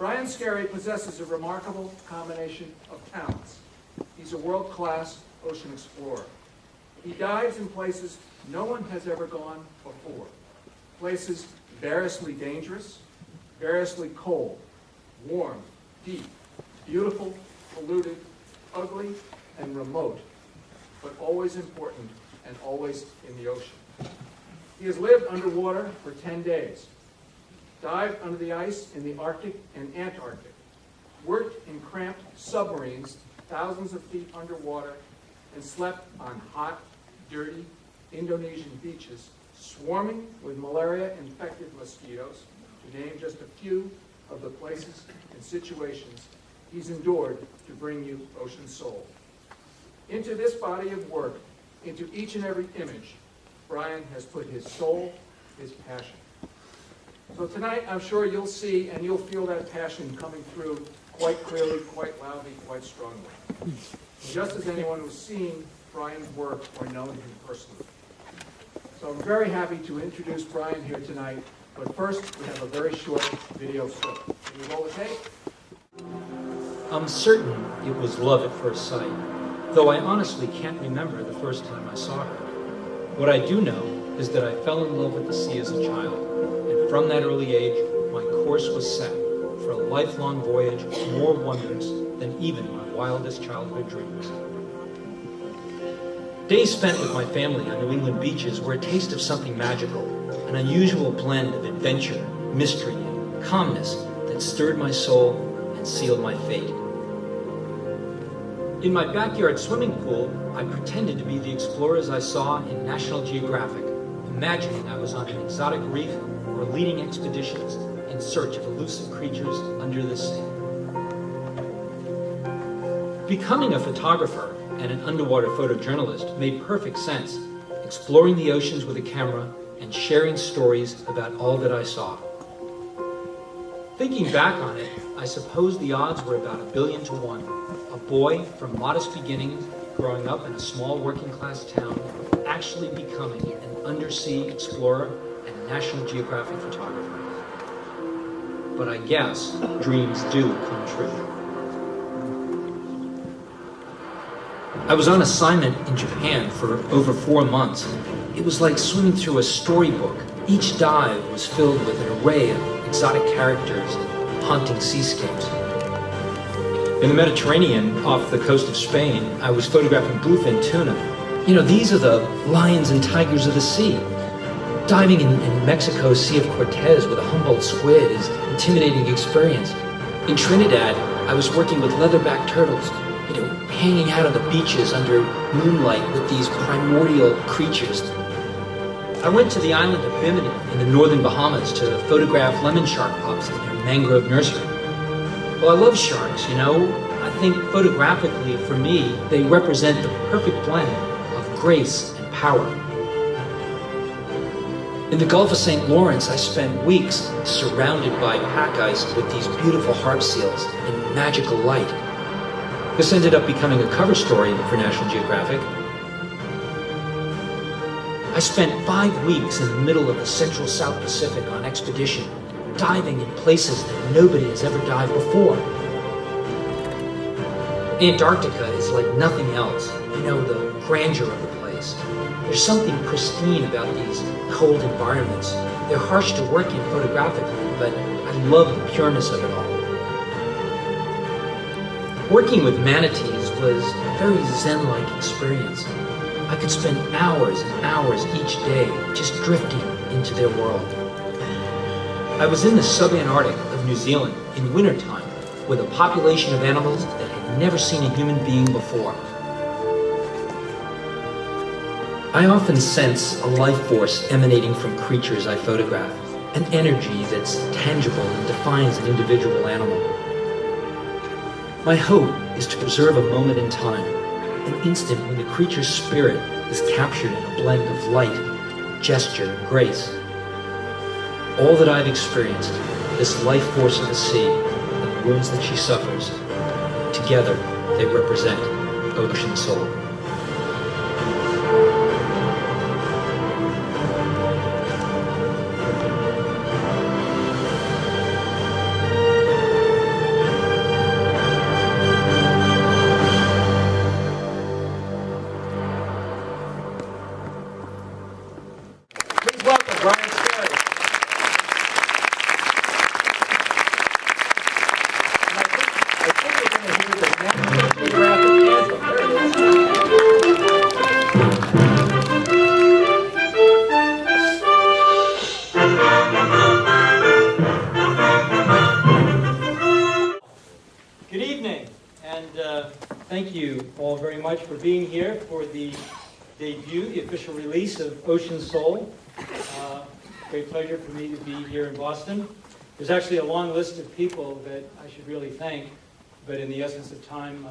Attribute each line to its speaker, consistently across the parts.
Speaker 1: Brian Skerry possesses a remarkable combination of talents. He's a world-class ocean explorer. He dives in places no one has ever gone before. Places variously dangerous, variously cold, warm, deep, beautiful, polluted, ugly, and remote, but always important and always in the ocean. He has lived underwater for 10 days, dived under the ice in the Arctic and Antarctic, worked in cramped submarines thousands of feet underwater, and slept on hot, dirty Indonesian beaches swarming with malaria-infected mosquitoes, to name just a few of the places and situations he's endured to bring you Ocean Soul. Into this body of work, into each and every image, Brian has put his soul, his passion. So tonight, I'm sure you'll see and you'll feel that passion coming through quite clearly, quite loudly, quite strongly. Just as anyone who's seen Brian's work or known him personally. So I'm very happy to introduce Brian here tonight, but first we have a very short video clip. Can you roll the tape?
Speaker 2: I'm certain it was love at first sight, though I honestly can't remember the first time I saw her. What I do know is that I fell in love with the sea as a child, and from that early age, my course was set for a lifelong voyage of more wonders than even my wildest childhood dreams. Days spent with my family on New England beaches were a taste of something magical, an unusual blend of adventure, mystery, and calmness that stirred my soul and sealed my fate. In my backyard swimming pool, I pretended to be the explorers I saw in National Geographic, imagining I was on an exotic reef or leading expeditions in search of elusive creatures under the sea. Becoming a photographer and an underwater photojournalist made perfect sense, exploring the oceans with a camera and sharing stories about all that I saw. Thinking back on it, I suppose the odds were about 1,000,000,000 to 1. A boy from modest beginnings, growing up in a small working-class town, actually becoming an undersea explorer and a National Geographic photographer. But I guess dreams do come true. I was on assignment in Japan for over 4 months. It was like swimming through a storybook. Each dive was filled with an array of exotic characters and haunting seascapes. In the Mediterranean, off the coast of Spain, I was photographing bluefin tuna. You know, these are the lions and tigers of the sea. Diving in Mexico's Sea of Cortez with a Humboldt squid is an intimidating experience. In Trinidad, I was working with leatherback turtles, hanging out on the beaches under moonlight with these primordial creatures. I went to the island of Bimini in the northern Bahamas to photograph lemon shark pups in their mangrove nursery. Well, I love sharks, I think photographically, for me, they represent the perfect blend of grace and power. In the Gulf of St. Lawrence, I spent weeks surrounded by pack ice with these beautiful harp seals in magical light. This ended up becoming a cover story for National Geographic. I spent 5 weeks in the middle of the central South Pacific on expedition, diving in places that nobody has ever dived before. Antarctica is like nothing else, the grandeur of the place. There's something pristine about these cold environments. They're harsh to work in photographically, but I love the pureness of it all. Working with manatees was a very zen-like experience. I could spend hours and hours each day just drifting into their world. I was in the sub-Antarctic of New Zealand in wintertime with a population of animals that had never seen a human being before. I often sense a life force emanating from creatures I photograph, an energy that's tangible and defines an individual animal. My hope is to preserve a moment in time, an instant when the creature's spirit is captured in a blend of light, gesture, and grace. All that I've experienced, this life force of the sea, and the wounds that she suffers, together they represent Ocean Soul.
Speaker 3: for being here for the debut, the official release of Ocean Soul. Great pleasure for me to be here in Boston. There's actually a long list of people that I should really thank, but in the essence of time,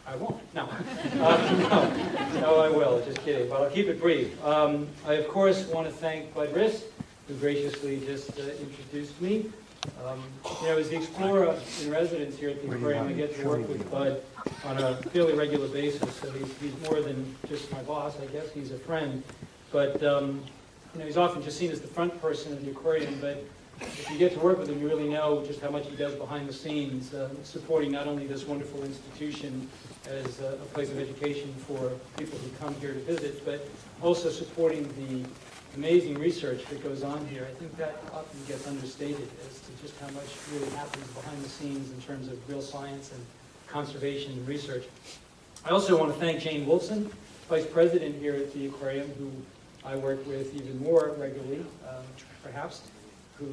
Speaker 3: I won't. No. No, I will. Just kidding. But I'll keep it brief. I, of course, want to thank Bud Riss, who graciously just introduced me. As the explorer in residence here at the Aquarium, I get to work with Bud on a fairly regular basis. So he's more than just my boss, I guess. He's a friend. But he's often just seen as the front person of the Aquarium. But if you get to work with him, you really know just how much he does behind the scenes, supporting not only this wonderful institution as a place of education for people who come here to visit, but also supporting the amazing research that goes on here. I think that often gets understated as to just how much really happens behind the scenes in terms of real science and conservation and research. I also want to thank Jane Wilson, Vice President here at the Aquarium, who I work with even more regularly, perhaps, who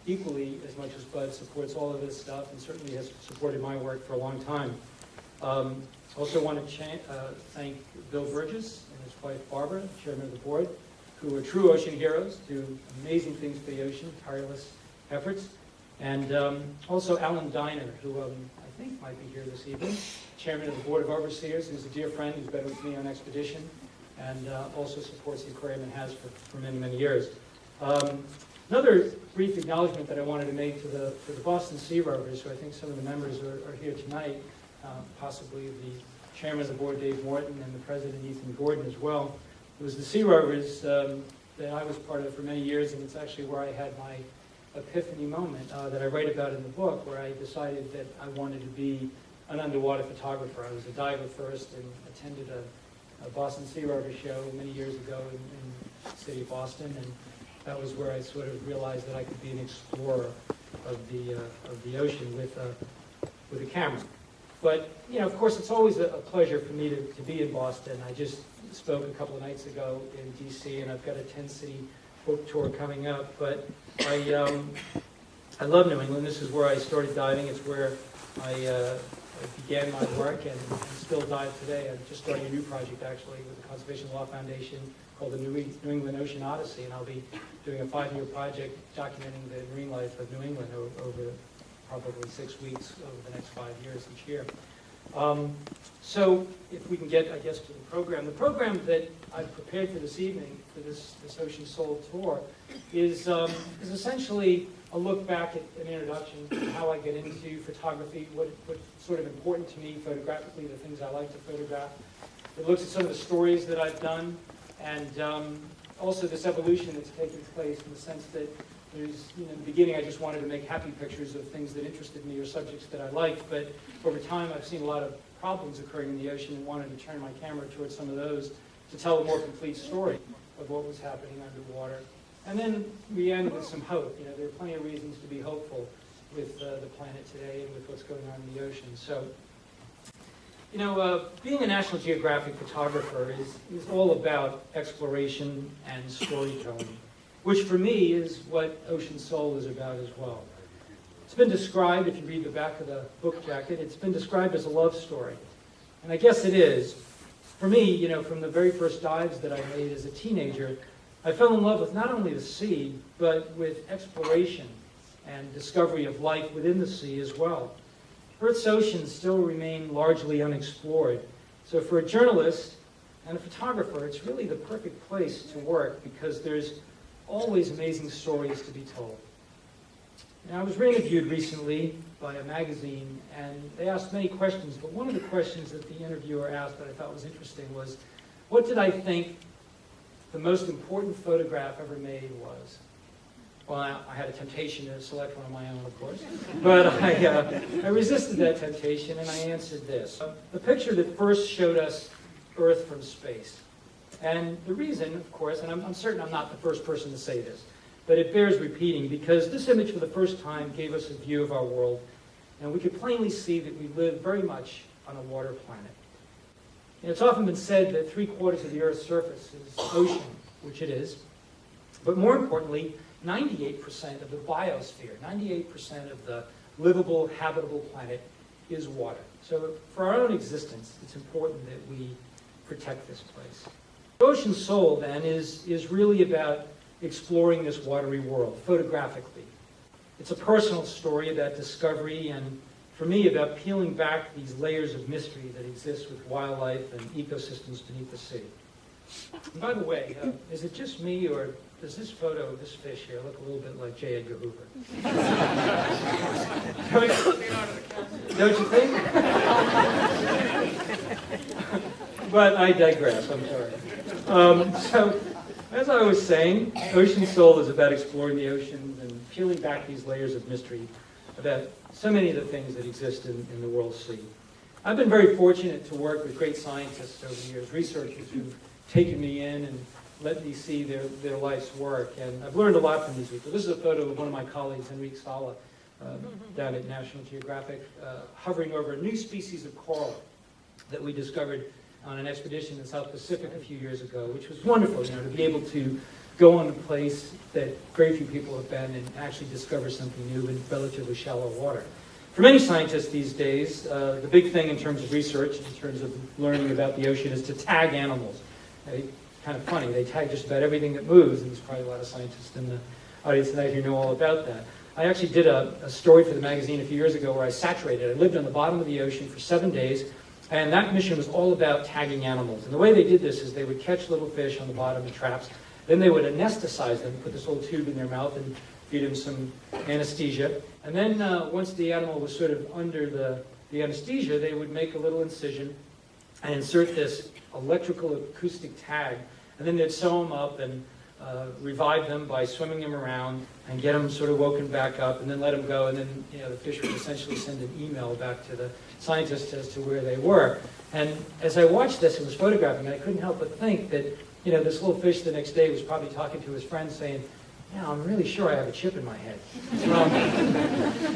Speaker 3: equally as much as Bud supports all of this stuff and certainly has supported my work for a long time. Also want to thank Bill Burgess and his wife Barbara, Chairman of the Board, who are true ocean heroes, do amazing things for the ocean, tireless efforts. And also Alan Diner, who I think might be here this evening, Chairman of the Board of Overseers, who's a dear friend who's been with me on expedition, and also supports the Aquarium and has for many, many years. Another brief acknowledgement that I wanted to make to the Boston Sea Rovers, who I think some of the members are here tonight, possibly the Chairman of the Board, Dave Morton, and the President, Ethan Gordon, as well. It was the Sea Rovers that I was part of for many years, and it's actually where I had my epiphany moment that I write about in the book, where I decided that I wanted to be an underwater photographer. I was a diver first and attended a Boston Sea Rover show many years ago in the city of Boston, and that was where I sort of realized that I could be an explorer of the ocean with a camera. But, of course, it's always a pleasure for me to be in Boston. I just spoke a couple of nights ago in D.C., and I've got a 10-city book tour coming up. But I love New England. This is where I started diving. It's where I began my work and still dive today. I'm just starting a new project, actually, with the Conservation Law Foundation called the New England Ocean Odyssey, and I'll be doing a 5-year project documenting the marine life of New England over probably 6 weeks over the next 5 years each year. So if we can get, I guess, to the program. The program that I've prepared for this evening, for this Ocean Soul tour, is essentially a look back at an introduction to how I get into photography, what's sort of important to me photographically, the things I like to photograph. It looks at some of the stories that I've done, and also this evolution that's taking place in the sense that there's, in the beginning I just wanted to make happy pictures of things that interested me or subjects that I liked, but over time I've seen a lot of problems occurring in the ocean and wanted to turn my camera towards some of those to tell a more complete story of what was happening underwater. And then we end with some hope. There are plenty of reasons to be hopeful with the planet today and with what's going on in the ocean. So, being a National Geographic photographer is all about exploration and storytelling, which for me is what Ocean Soul is about as well. It's been described, if you read the back of the book jacket, it's been described as a love story. And I guess it is. For me, from the very first dives that I made as a teenager, I fell in love with not only the sea, but with exploration and discovery of life within the sea as well. Earth's oceans still remain largely unexplored. So for a journalist and a photographer, it's really the perfect place to work because there's always amazing stories to be told. Now, I was interviewed recently by a magazine, and they asked many questions, but one of the questions that the interviewer asked that I thought was interesting was, what did I think the most important photograph ever made was? Well, I had a temptation to select one of my own, of course, but I resisted that temptation, and I answered this. The picture that first showed us Earth from space. And the reason, of course, and I'm certain I'm not the first person to say this, but it bears repeating because this image for the first time gave us a view of our world, and we could plainly see that we live very much on a water planet. And it's often been said that 3/4 of the Earth's surface is ocean, which it is, but more importantly, 98% of the biosphere, 98% of the livable, habitable planet is water. So for our own existence, it's important that we protect this place. Ocean Soul, then, is really about exploring this watery world, photographically. It's a personal story about discovery and, for me, about peeling back these layers of mystery that exist with wildlife and ecosystems beneath the sea. And by the way, is it just me, or does this photo of this fish here look a little bit like J. Edgar Hoover? Don't you think? But I digress, I'm sorry. So, as I was saying, Ocean Soul is about exploring the oceans and peeling back these layers of mystery about so many of the things that exist in the world's sea. I've been very fortunate to work with great scientists over the years, researchers who've taken me in and let me see their life's work. And I've learned a lot from these people. This is a photo of one of my colleagues, Enrique Sala, down at National Geographic, hovering over a new species of coral that we discovered on an expedition in the South Pacific a few years ago, which was wonderful, to be able to go on a place that very few people have been and actually discover something new in relatively shallow water. For many scientists these days, the big thing in terms of research, in terms of learning about the ocean, is to tag animals. Kind of funny, they tag just about everything that moves, and there's probably a lot of scientists in the audience tonight who know all about that. I actually did a story for the magazine a few years ago where I saturated. I lived on the bottom of the ocean for 7 days, and that mission was all about tagging animals. And the way they did this is they would catch little fish on the bottom of traps, then they would anesthetize them, put this little tube in their mouth and feed them some anesthesia. And then once the animal was sort of under the anesthesia, they would make a little incision and insert this electrical acoustic tag, and then they'd sew them up and revive them by swimming them around and get them sort of woken back up and then let them go, and then the fish would essentially send an email back to the scientists as to where they were. And as I watched this and was photographing, I couldn't help but think that this little fish the next day was probably talking to his friends saying, I'm really sure I have a chip in my head.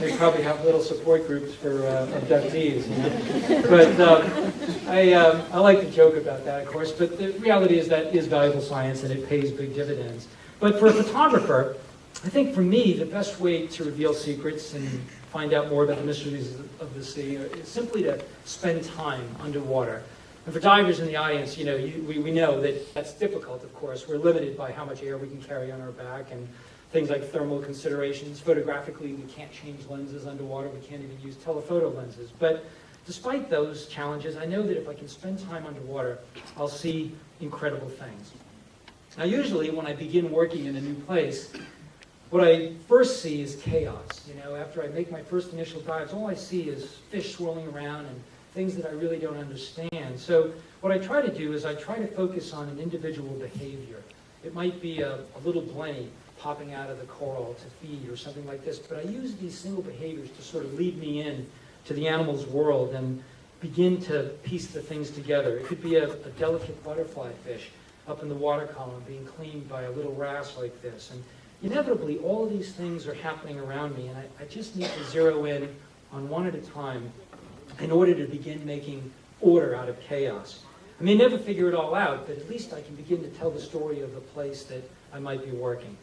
Speaker 3: They probably have little support groups for abductees. But I like to joke about that, of course. But the reality is that is valuable science, and it pays big dividends. But for a photographer, I think for me, the best way to reveal secrets and find out more about the mysteries of the sea is simply to spend time underwater. And for divers in the audience, we know that that's difficult, of course. We're limited by how much air we can carry on our back and things like thermal considerations. Photographically, we can't change lenses underwater. We can't even use telephoto lenses. But despite those challenges, I know that if I can spend time underwater, I'll see incredible things. Now, usually when I begin working in a new place, what I first see is chaos. After I make my first initial dives, all I see is fish swirling around and things that I really don't understand. So what I try to do is I try to focus on an individual behavior. It might be a little blenny popping out of the coral to feed or something like this, but I use these single behaviors to sort of lead me in to the animal's world and begin to piece the things together. It could be a delicate butterfly fish up in the water column being cleaned by a little wrasse like this. And inevitably, all of these things are happening around me, and I just need to zero in on one at a time in order to begin making order out of chaos. I may never figure it all out, but at least I can begin to tell the story of the place that I might be working.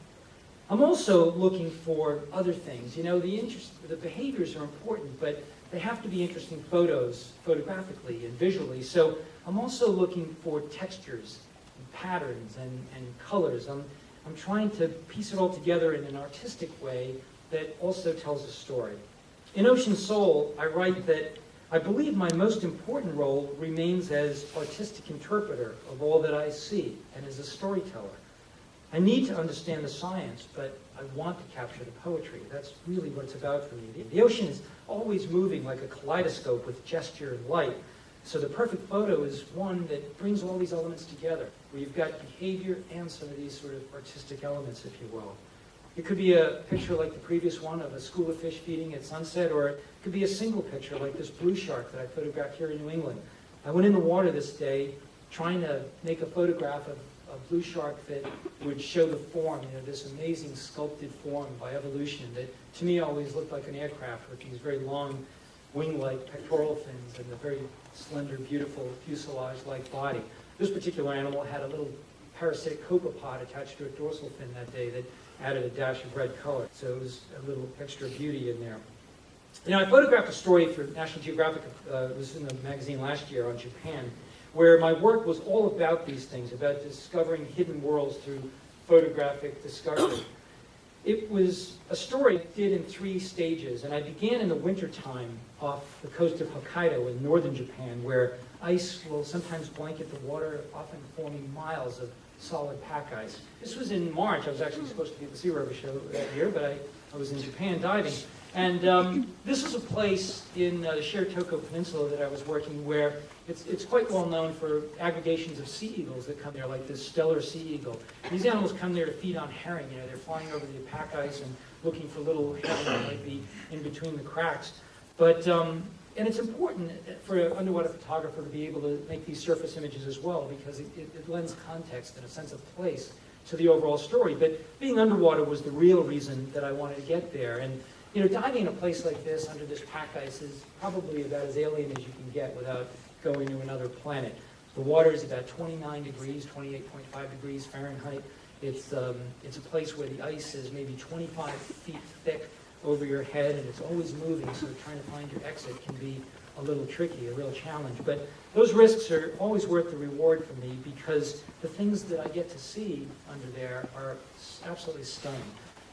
Speaker 3: I'm also looking for other things. The behaviors are important, but they have to be interesting photographically and visually. So I'm also looking for textures and patterns and colors. I'm trying to piece it all together in an artistic way that also tells a story. In Ocean Soul, I write that I believe my most important role remains as artistic interpreter of all that I see and as a storyteller. I need to understand the science, but I want to capture the poetry. That's really what it's about for me. The ocean is always moving like a kaleidoscope with gesture and light. So the perfect photo is one that brings all these elements together, where you've got behavior and some of these sort of artistic elements, if you will. It could be a picture like the previous one of a school of fish feeding at sunset, or it could be a single picture like this blue shark that I photographed here in New England. I went in the water this day trying to make a photograph of a blue shark that would show the form, this amazing sculpted form by evolution that to me always looked like an aircraft with these very long wing-like pectoral fins and a very slender, beautiful fuselage-like body. This particular animal had a little parasitic copepod attached to a dorsal fin that day that added a dash of red color. So it was a little extra beauty in there. I photographed a story for National Geographic, it was in the magazine last year, on Japan, where my work was all about these things, about discovering hidden worlds through photographic discovery. It was a story I did in 3 stages, and I began in the wintertime off the coast of Hokkaido in northern Japan, where ice will sometimes blanket the water, often forming miles of solid pack ice. This was in March. I was actually supposed to be at the Sea Rover Show that year, but I was in Japan diving. And this is a place in the Shertoko Peninsula that I was working where it's quite well known for aggregations of sea eagles that come there, like this stellar sea eagle. These animals come there to feed on herring. You know, they're flying over the pack ice and looking for little herring that might be in between the cracks. But and it's important for an underwater photographer to be able to make these surface images as well, because it lends context and a sense of place to the overall story. But being underwater was the real reason that I wanted to get there. And you know, diving in a place like this under this pack ice is probably about as alien as you can get without going to another planet. The water is about 29 degrees, 28.5 degrees Fahrenheit. It's a place where the ice is maybe 25 feet thick over your head, and it's always moving, so trying to find your exit can be a little tricky, a real challenge. But those risks are always worth the reward for me, because the things that I get to see under there are absolutely stunning.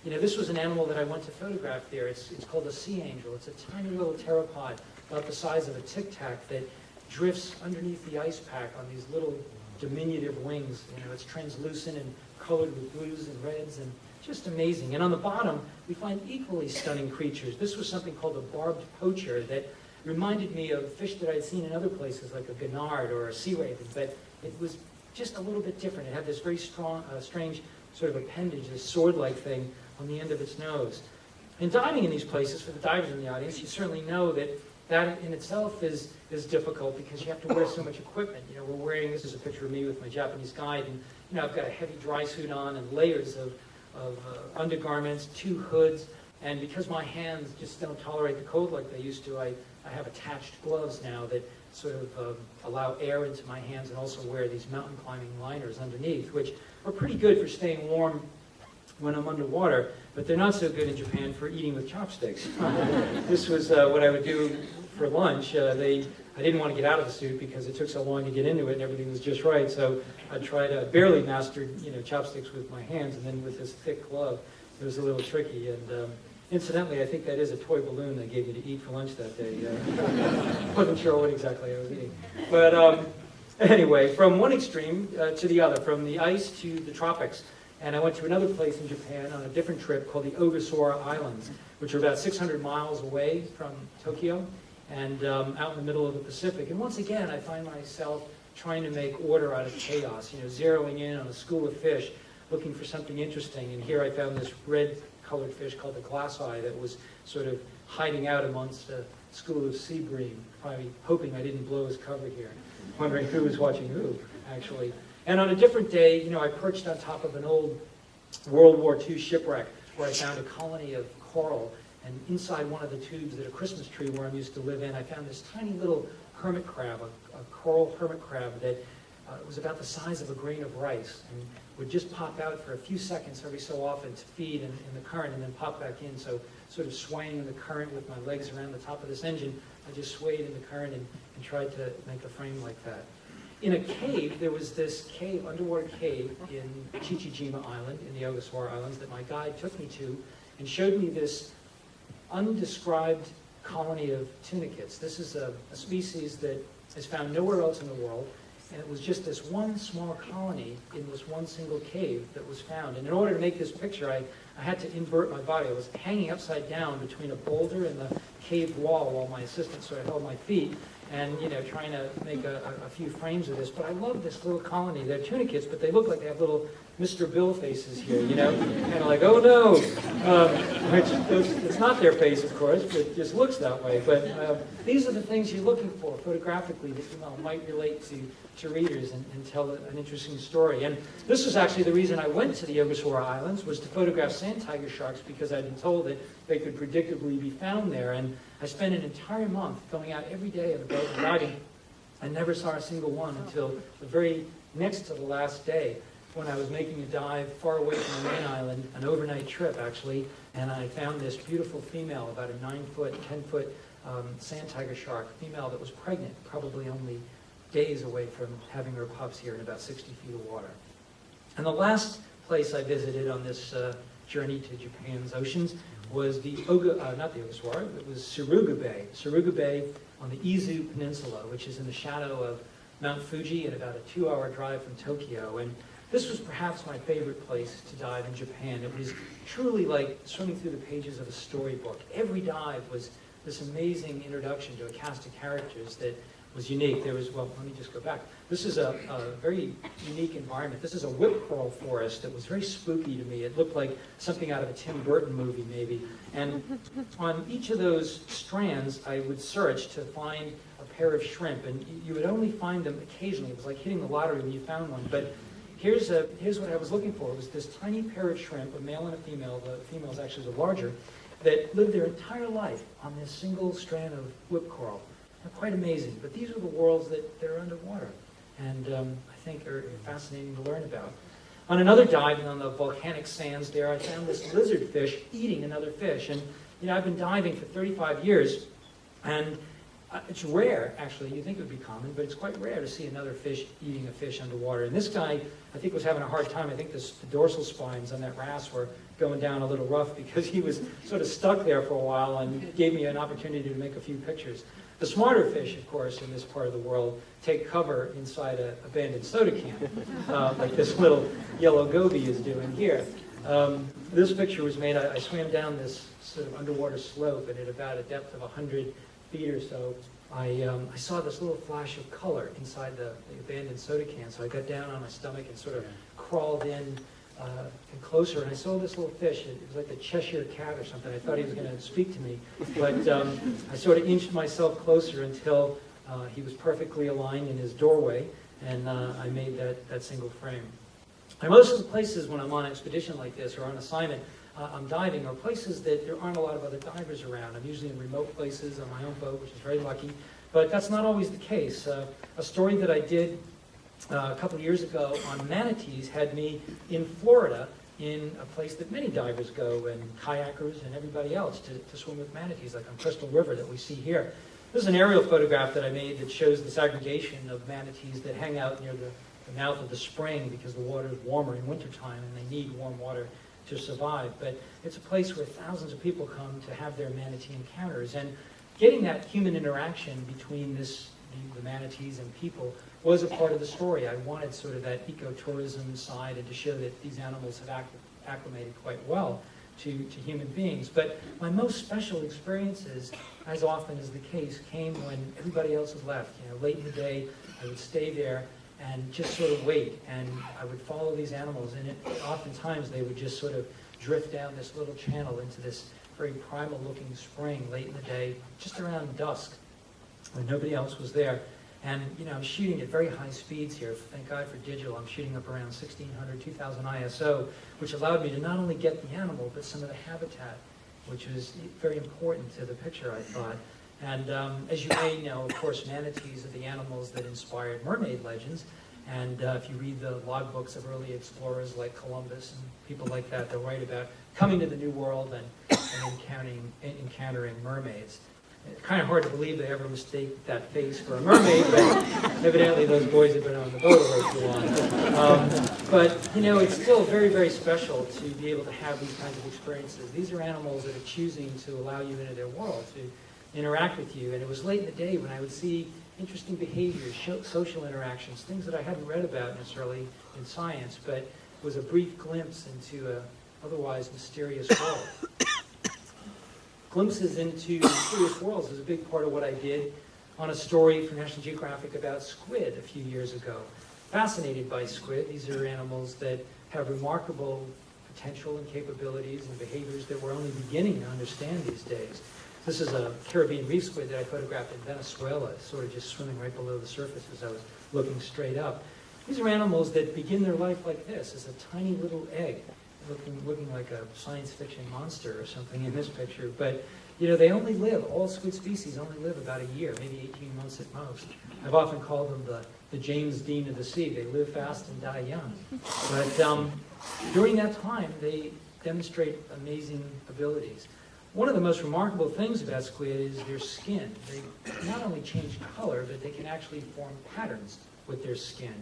Speaker 3: You know, this was an animal that I went to photograph there. It's called a sea angel. It's a tiny little pteropod about the size of a tic tac that drifts underneath the ice pack on these little diminutive wings. You know, it's translucent and colored with blues and reds, and just amazing. And on the bottom, we find equally stunning creatures. This was something called a barbed poacher that reminded me of fish that I'd seen in other places, like a gannard or a sea raven, but it was just a little bit different. It had this very strong, strange sort of appendage, this sword-like thing on the end of its nose. And diving in these places, for the divers in the audience, you certainly know that that in itself is difficult, because you have to wear so much equipment. You know, we're wearing, this is a picture of me with my Japanese guide, and you know, I've got a heavy dry suit on and layers of undergarments, 2 hoods, and because my hands just don't tolerate the cold like they used to, I have attached gloves now that sort of allow air into my hands, and also wear these mountain climbing liners underneath, which are pretty good for staying warm when I'm underwater, but they're not so good in Japan for eating with chopsticks. This was what I would do for lunch. I didn't want to get out of the suit because it took so long to get into it and everything was just right, so I barely mastered, you know, chopsticks with my hands, and then with this thick glove, it was a little tricky. And incidentally, I think that is a toy balloon they gave me to eat for lunch that day. Wasn't sure what exactly I was eating. But anyway, from one extreme to the other, from the ice to the tropics. And I went to another place in Japan on a different trip called the Ogasawara Islands, which are about 600 miles away from Tokyo and out in the middle of the Pacific. And once again, I find myself trying to make order out of chaos, you know, zeroing in on a school of fish, looking for something interesting. And here I found this red-colored fish called the glass eye that was sort of hiding out amongst a school of sea bream, probably hoping I didn't blow his cover here, wondering who was watching who, actually. And on a different day, you know, I perched on top of an old World War II shipwreck where I found a colony of coral. And inside one of the tubes that a Christmas tree worm used to live in, I found this tiny little hermit crab, a coral hermit crab that was about the size of a grain of rice and would just pop out for a few seconds every so often to feed in the current and then pop back in. So sort of swaying in the current with my legs around the top of this engine, I just swayed in the current and tried to make a frame like that. In a cave, there was this cave, underwater cave in Chichijima Island, in the Ogasawara Islands, that my guide took me to and showed me this undescribed colony of tunicates. This is a species that is found nowhere else in the world, and it was just this one small colony in this one single cave that was found. And in order to make this picture, I had to invert my body. I was hanging upside down between a boulder and the cave wall while my assistant sort of held my feet, and you know, trying to make a few frames of this. But I love this little colony. They're tunicates, but they look like they have little Mr. Bill faces here, you know, kind of like, oh no, which it's not their face, of course, but it just looks that way. But these are the things you're looking for photographically that, you know, might relate to readers and tell an interesting story. And this was actually the reason I went to the Ogasawara Islands, was to photograph sand tiger sharks, because I'd been told that they could predictably be found there. And I spent an entire month going out every day on the boat and diving. I never saw a single one until the very next to the last day, when I was making a dive far away from the main island, an overnight trip actually, and I found this beautiful female, about a 9-foot, 10-foot sand tiger shark, female that was pregnant, probably only
Speaker 2: days away from having her pups here in about 60 feet of water. And the last place I visited on this journey to Japan's oceans was the it was Tsuruga Bay. Tsuruga Bay on the Izu Peninsula, which is in the shadow of Mount Fuji and about a 2-hour drive from Tokyo. And this was perhaps my favorite place to dive in Japan. It was truly like swimming through the pages of a storybook. Every dive was this amazing introduction to a cast of characters that was unique. There was, well, let me just go back. This is a very unique environment. This is a whip coral forest that was very spooky to me. It looked like something out of a Tim Burton movie, maybe. And on each of those strands, I would search to find a pair of shrimp, and you would only find them occasionally. It was like hitting the lottery when you found one. But here's what I was looking for. It was this tiny pair of shrimp, a male and a female. The female is actually the larger, that lived their entire life on this single strand of whip coral. They're quite amazing, but these are the worlds that are underwater, and I think are fascinating to learn about. On another dive on the volcanic sands there, I found this lizard fish eating another fish, and I've been diving for 35 years, and it's rare, actually. You think it would be common, but it's quite rare to see another fish eating a fish underwater. And this guy, I think, was having a hard time. I think the dorsal spines on that wrasse were going down a little rough because he was sort of stuck there for a while, and gave me an opportunity to make a few pictures. The smarter fish, of course, in this part of the world, take cover inside an abandoned soda can, like this little yellow goby is doing here. This picture was made, I swam down this sort of underwater slope, and at about a depth of 100 feet or so, I saw this little flash of color inside the abandoned soda can, so I got down on my stomach and sort of crawled in and closer, and I saw this little fish. It was like the Cheshire Cat or something. I thought he was going to speak to me, but I sort of inched myself closer until he was perfectly aligned in his doorway, and I made that single frame. And most of the places when I'm on an expedition like this or on assignment, I'm diving, are places that there aren't a lot of other divers around. I'm usually in remote places on my own boat, which is very lucky, but that's not always the case. A story that I did a couple of years ago on manatees had me in Florida, in a place that many divers go, and kayakers and everybody else, to swim with manatees, like on Crystal River that we see here. This is an aerial photograph that I made that shows this aggregation of manatees that hang out near the mouth of the spring because the water is warmer in wintertime and they need warm water to survive. But it's a place where thousands of people come to have their manatee encounters. And getting that human interaction between the manatees and people was a part of the story. I wanted sort of that ecotourism side, and to show that these animals have acclimated quite well to human beings. But my most special experiences, as often is the case, came when everybody else has left. Late in the day, I would stay there and just sort of wait, and I would follow these animals, and oftentimes they would just sort of drift down this little channel into this very primal-looking spring late in the day, just around dusk, when nobody else was there. And, I'm shooting at very high speeds here. Thank God for digital. I'm shooting up around 1600, 2000 ISO, which allowed me to not only get the animal, but some of the habitat, which was very important to the picture, I thought. And as you may know, of course, manatees are the animals that inspired mermaid legends. And if you read the logbooks of early explorers like Columbus and people like that, they'll write about coming to the New World and encountering mermaids. It's kind of hard to believe they ever mistake that face for a mermaid, but evidently those boys have been on the boat a little too long. But, it's still very, very special to be able to have these kinds of experiences. These are animals that are choosing to allow you into their world, to interact with you. And it was late in the day when I would see interesting behaviors, social interactions, things that I hadn't read about necessarily in science, but it was a brief glimpse into an otherwise mysterious world. Glimpses into mysterious worlds is a big part of what I did on a story for National Geographic about squid a few years ago. Fascinated by squid. These are animals that have remarkable potential and capabilities and behaviors that we're only beginning to understand these days. This is a Caribbean reef squid that I photographed in Venezuela, sort of just swimming right below the surface as I was looking straight up. These are animals that begin their life like this, as a tiny little egg, looking like a science fiction monster or something in this picture. But, they only live, all squid species only live about a year, maybe 18 months at most. I've often called them the James Dean of the sea. They live fast and die young. But during that time, they demonstrate amazing abilities. one of the most remarkable things about squid is their skin. They not only change color, but they can actually form patterns with their skin,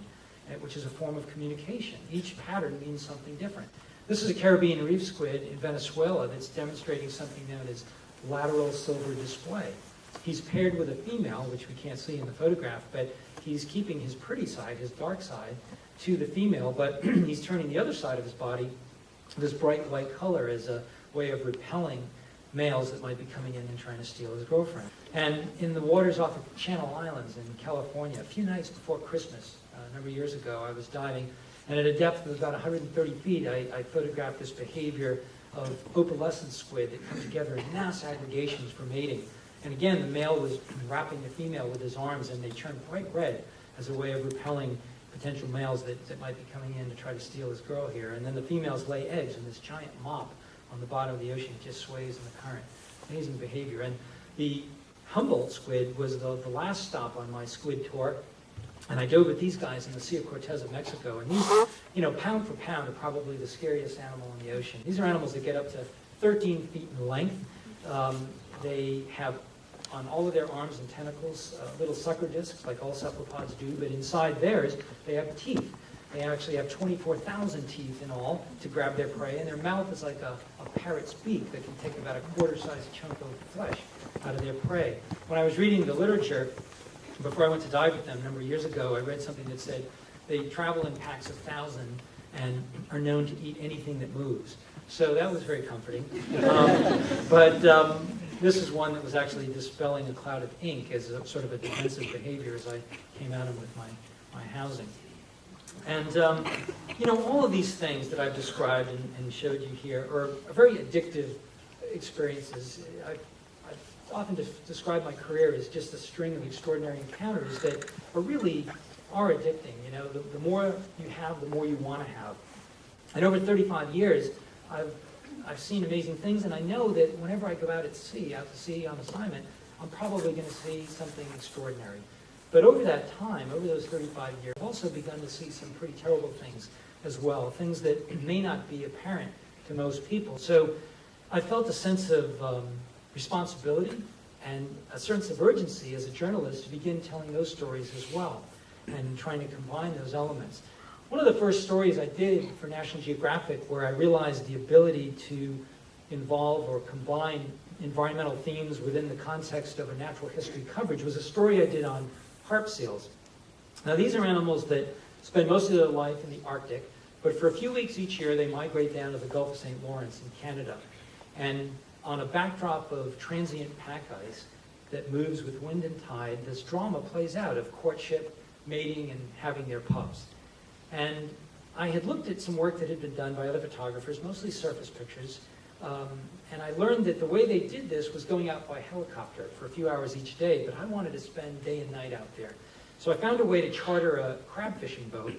Speaker 2: which is a form of communication. Each pattern means something different. This is a Caribbean reef squid in Venezuela that's demonstrating something known as lateral silver display. He's paired with a female, which we can't see in the photograph, but he's keeping his pretty side, his dark side, to the female, but he's turning the other side of his body this bright white color as a way of repelling males that might be coming in and trying to steal his girlfriend. And in the waters off of Channel Islands in California, a few nights before Christmas, a number of years ago, I was diving, and at a depth of about 130 feet, I photographed this behavior of opalescent squid that come together in mass aggregations for mating. And again, the male was wrapping the female with his arms, and they turned bright red as a way of repelling potential males that might be coming in to try to steal his girl here. And then the females lay eggs in this giant mop on the bottom of the ocean. It just sways in the current. Amazing behavior. And the Humboldt squid was the last stop on my squid tour. And I dove with these guys in the Sea of Cortez of Mexico. And these, pound for pound, are probably the scariest animal in the ocean. These are animals that get up to 13 feet in length. They have, on all of their arms and tentacles, little sucker discs, like all cephalopods do, but inside theirs, they have teeth. They actually have 24,000 teeth in all to grab their prey, and their mouth is like a parrot's beak that can take about a quarter-sized chunk of flesh out of their prey. When I was reading the literature, before I went to dive with them a number of years ago, I read something that said they travel in packs of 1,000 and are known to eat anything that moves. So that was very comforting. But this is one that was actually dispelling a cloud of ink as a sort of a defensive behavior as I came at him with my housing. And, all of these things that I've described and showed you here are very addictive experiences. I've often described my career as just a string of extraordinary encounters that are addicting. The more you have, the more you want to have. And over 35 years, I've seen amazing things, and I know that whenever I go out to sea on assignment, I'm probably going to see something extraordinary. But over that time, over those 35 years, I've also begun to see some pretty terrible things as well, things that may not be apparent to most people. So I felt a sense of responsibility and a sense of urgency as a journalist to begin telling those stories as well and trying to combine those elements. One of the first stories I did for National Geographic where I realized the ability to involve or combine environmental themes within the context of a natural history coverage was a story I did on Harp seals. Now these are animals that spend most of their life in the Arctic, but for a few weeks each year they migrate down to the Gulf of St. Lawrence in Canada. And on a backdrop of transient pack ice that moves with wind and tide, this drama plays out of courtship, mating, and having their pups. And I had looked at some work that had been done by other photographers, mostly surface pictures, and I learned that the way they did this was going out by helicopter for a few hours each day, but I wanted to spend day and night out there. So I found a way to charter a crab fishing boat,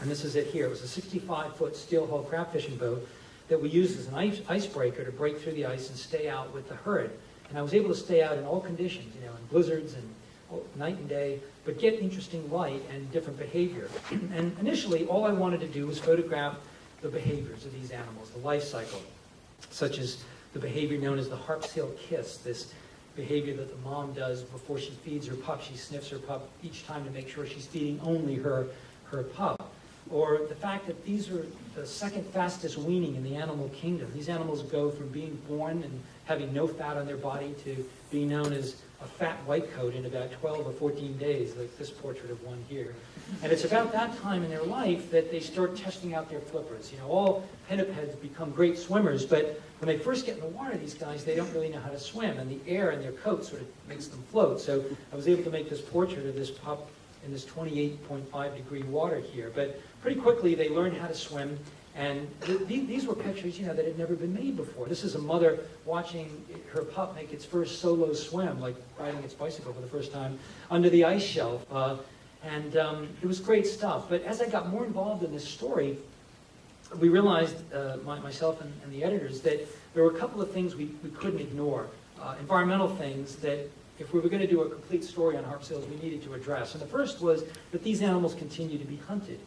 Speaker 2: and this is it here. It was a 65-foot steel hull crab fishing boat that we used as an icebreaker to break through the ice and stay out with the herd. And I was able to stay out in all conditions, in blizzards and night and day, but get interesting light and different behavior. And initially, all I wanted to do was photograph the behaviors of these animals, the life cycle, such as the behavior known as the harp seal kiss, this behavior that the mom does before she feeds her pup. She sniffs her pup each time to make sure she's feeding only her pup. Or the fact that these are the second fastest weaning in the animal kingdom. These animals go from being born and having no fat on their body to being known as a fat white coat in about 12 or 14 days, like this portrait of one here. And it's about that time in their life that they start testing out their flippers. All pinnipeds become great swimmers, but when they first get in the water, these guys, they don't really know how to swim, and the air in their coat sort of makes them float. So I was able to make this portrait of this pup in this 28.5 degree water here. But pretty quickly, they learned how to swim. And these were pictures, that had never been made before. This is a mother watching her pup make its first solo swim, like riding its bicycle for the first time, under the ice shelf. And it was great stuff. But as I got more involved in this story, we realized, myself and the editors, that there were a couple of things we couldn't ignore. Environmental things that, if we were going to do a complete story on harp seals, we needed to address. And the first was that these animals continue to be hunted.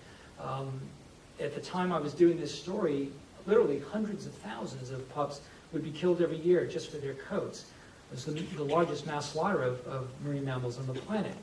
Speaker 2: At the time I was doing this story, literally hundreds of thousands of pups would be killed every year just for their coats. It was the largest mass slaughter of marine mammals on the planet.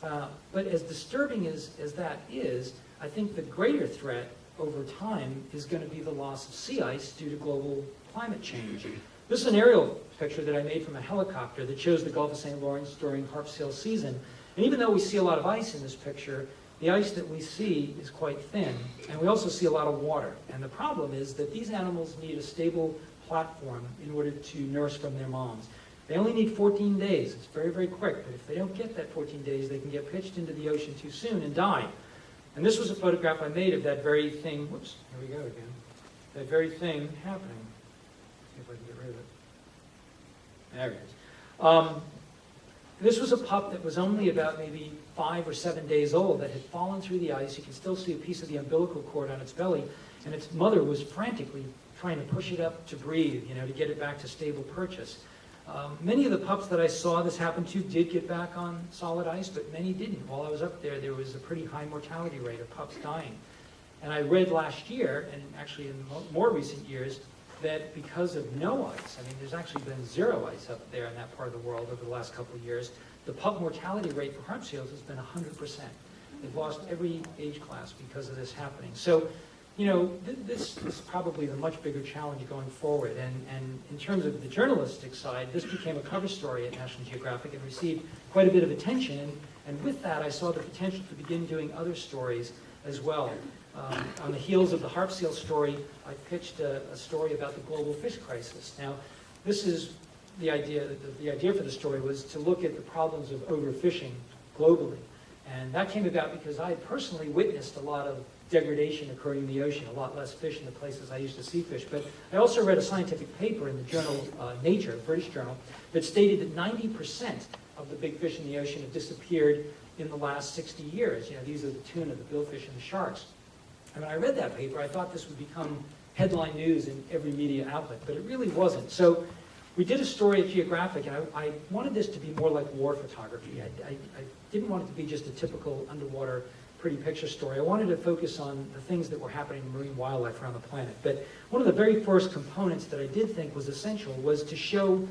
Speaker 2: But as disturbing as that is, I think the greater threat over time is going to be the loss of sea ice due to global climate change. This is an aerial picture that I made from a helicopter that shows the Gulf of St. Lawrence during Harp Seals season. And even though we see a lot of ice in this picture, the ice that we see is quite thin, and we also see a lot of water. And the problem is that these animals need a stable platform in order to nurse from their moms. They only need 14 days. It's very, very quick. But if they don't get that 14 days, they can get pitched into the ocean too soon and die. And this was a photograph I made of that very thing. Whoops, here we go again. That very thing happening. See if I can get rid of it. There it is. This was a pup that was only about maybe 5 or 7 days old that had fallen through the ice. You can still see a piece of the umbilical cord on its belly, and its mother was frantically trying to push it up to breathe, to get it back to stable purchase. Many of the pups that I saw this happen to did get back on solid ice, but many didn't. While I was up there, there was a pretty high mortality rate of pups dying. And I read last year, and actually in more recent years, that because of no ice, there's actually been zero ice up there in that part of the world over the last couple of years, the pup mortality rate for harp seals has been 100%. They've lost every age class because of this happening. So, this is probably the much bigger challenge going forward. And in terms of the journalistic side, this became a cover story at National Geographic and received quite a bit of attention. And with that, I saw the potential to begin doing other stories as well. On the heels of the harp seal story, I pitched a story about the global fish crisis. Now, this is the idea. The idea for the story was to look at the problems of overfishing globally. And that came about because I had personally witnessed a lot of degradation occurring in the ocean, a lot less fish in the places I used to see fish. But I also read a scientific paper in the journal Nature, British journal, that stated that 90% of the big fish in the ocean have disappeared in the last 60 years. These are the tuna, the billfish, and the sharks. And when I read that paper, I thought this would become headline news in every media outlet, but it really wasn't. So we did a story at Geographic, and I wanted this to be more like war photography. I didn't want it to be just a typical underwater pretty picture story. I wanted to focus on the things that were happening in marine wildlife around the planet. But one of the very first components that I did think was essential was to show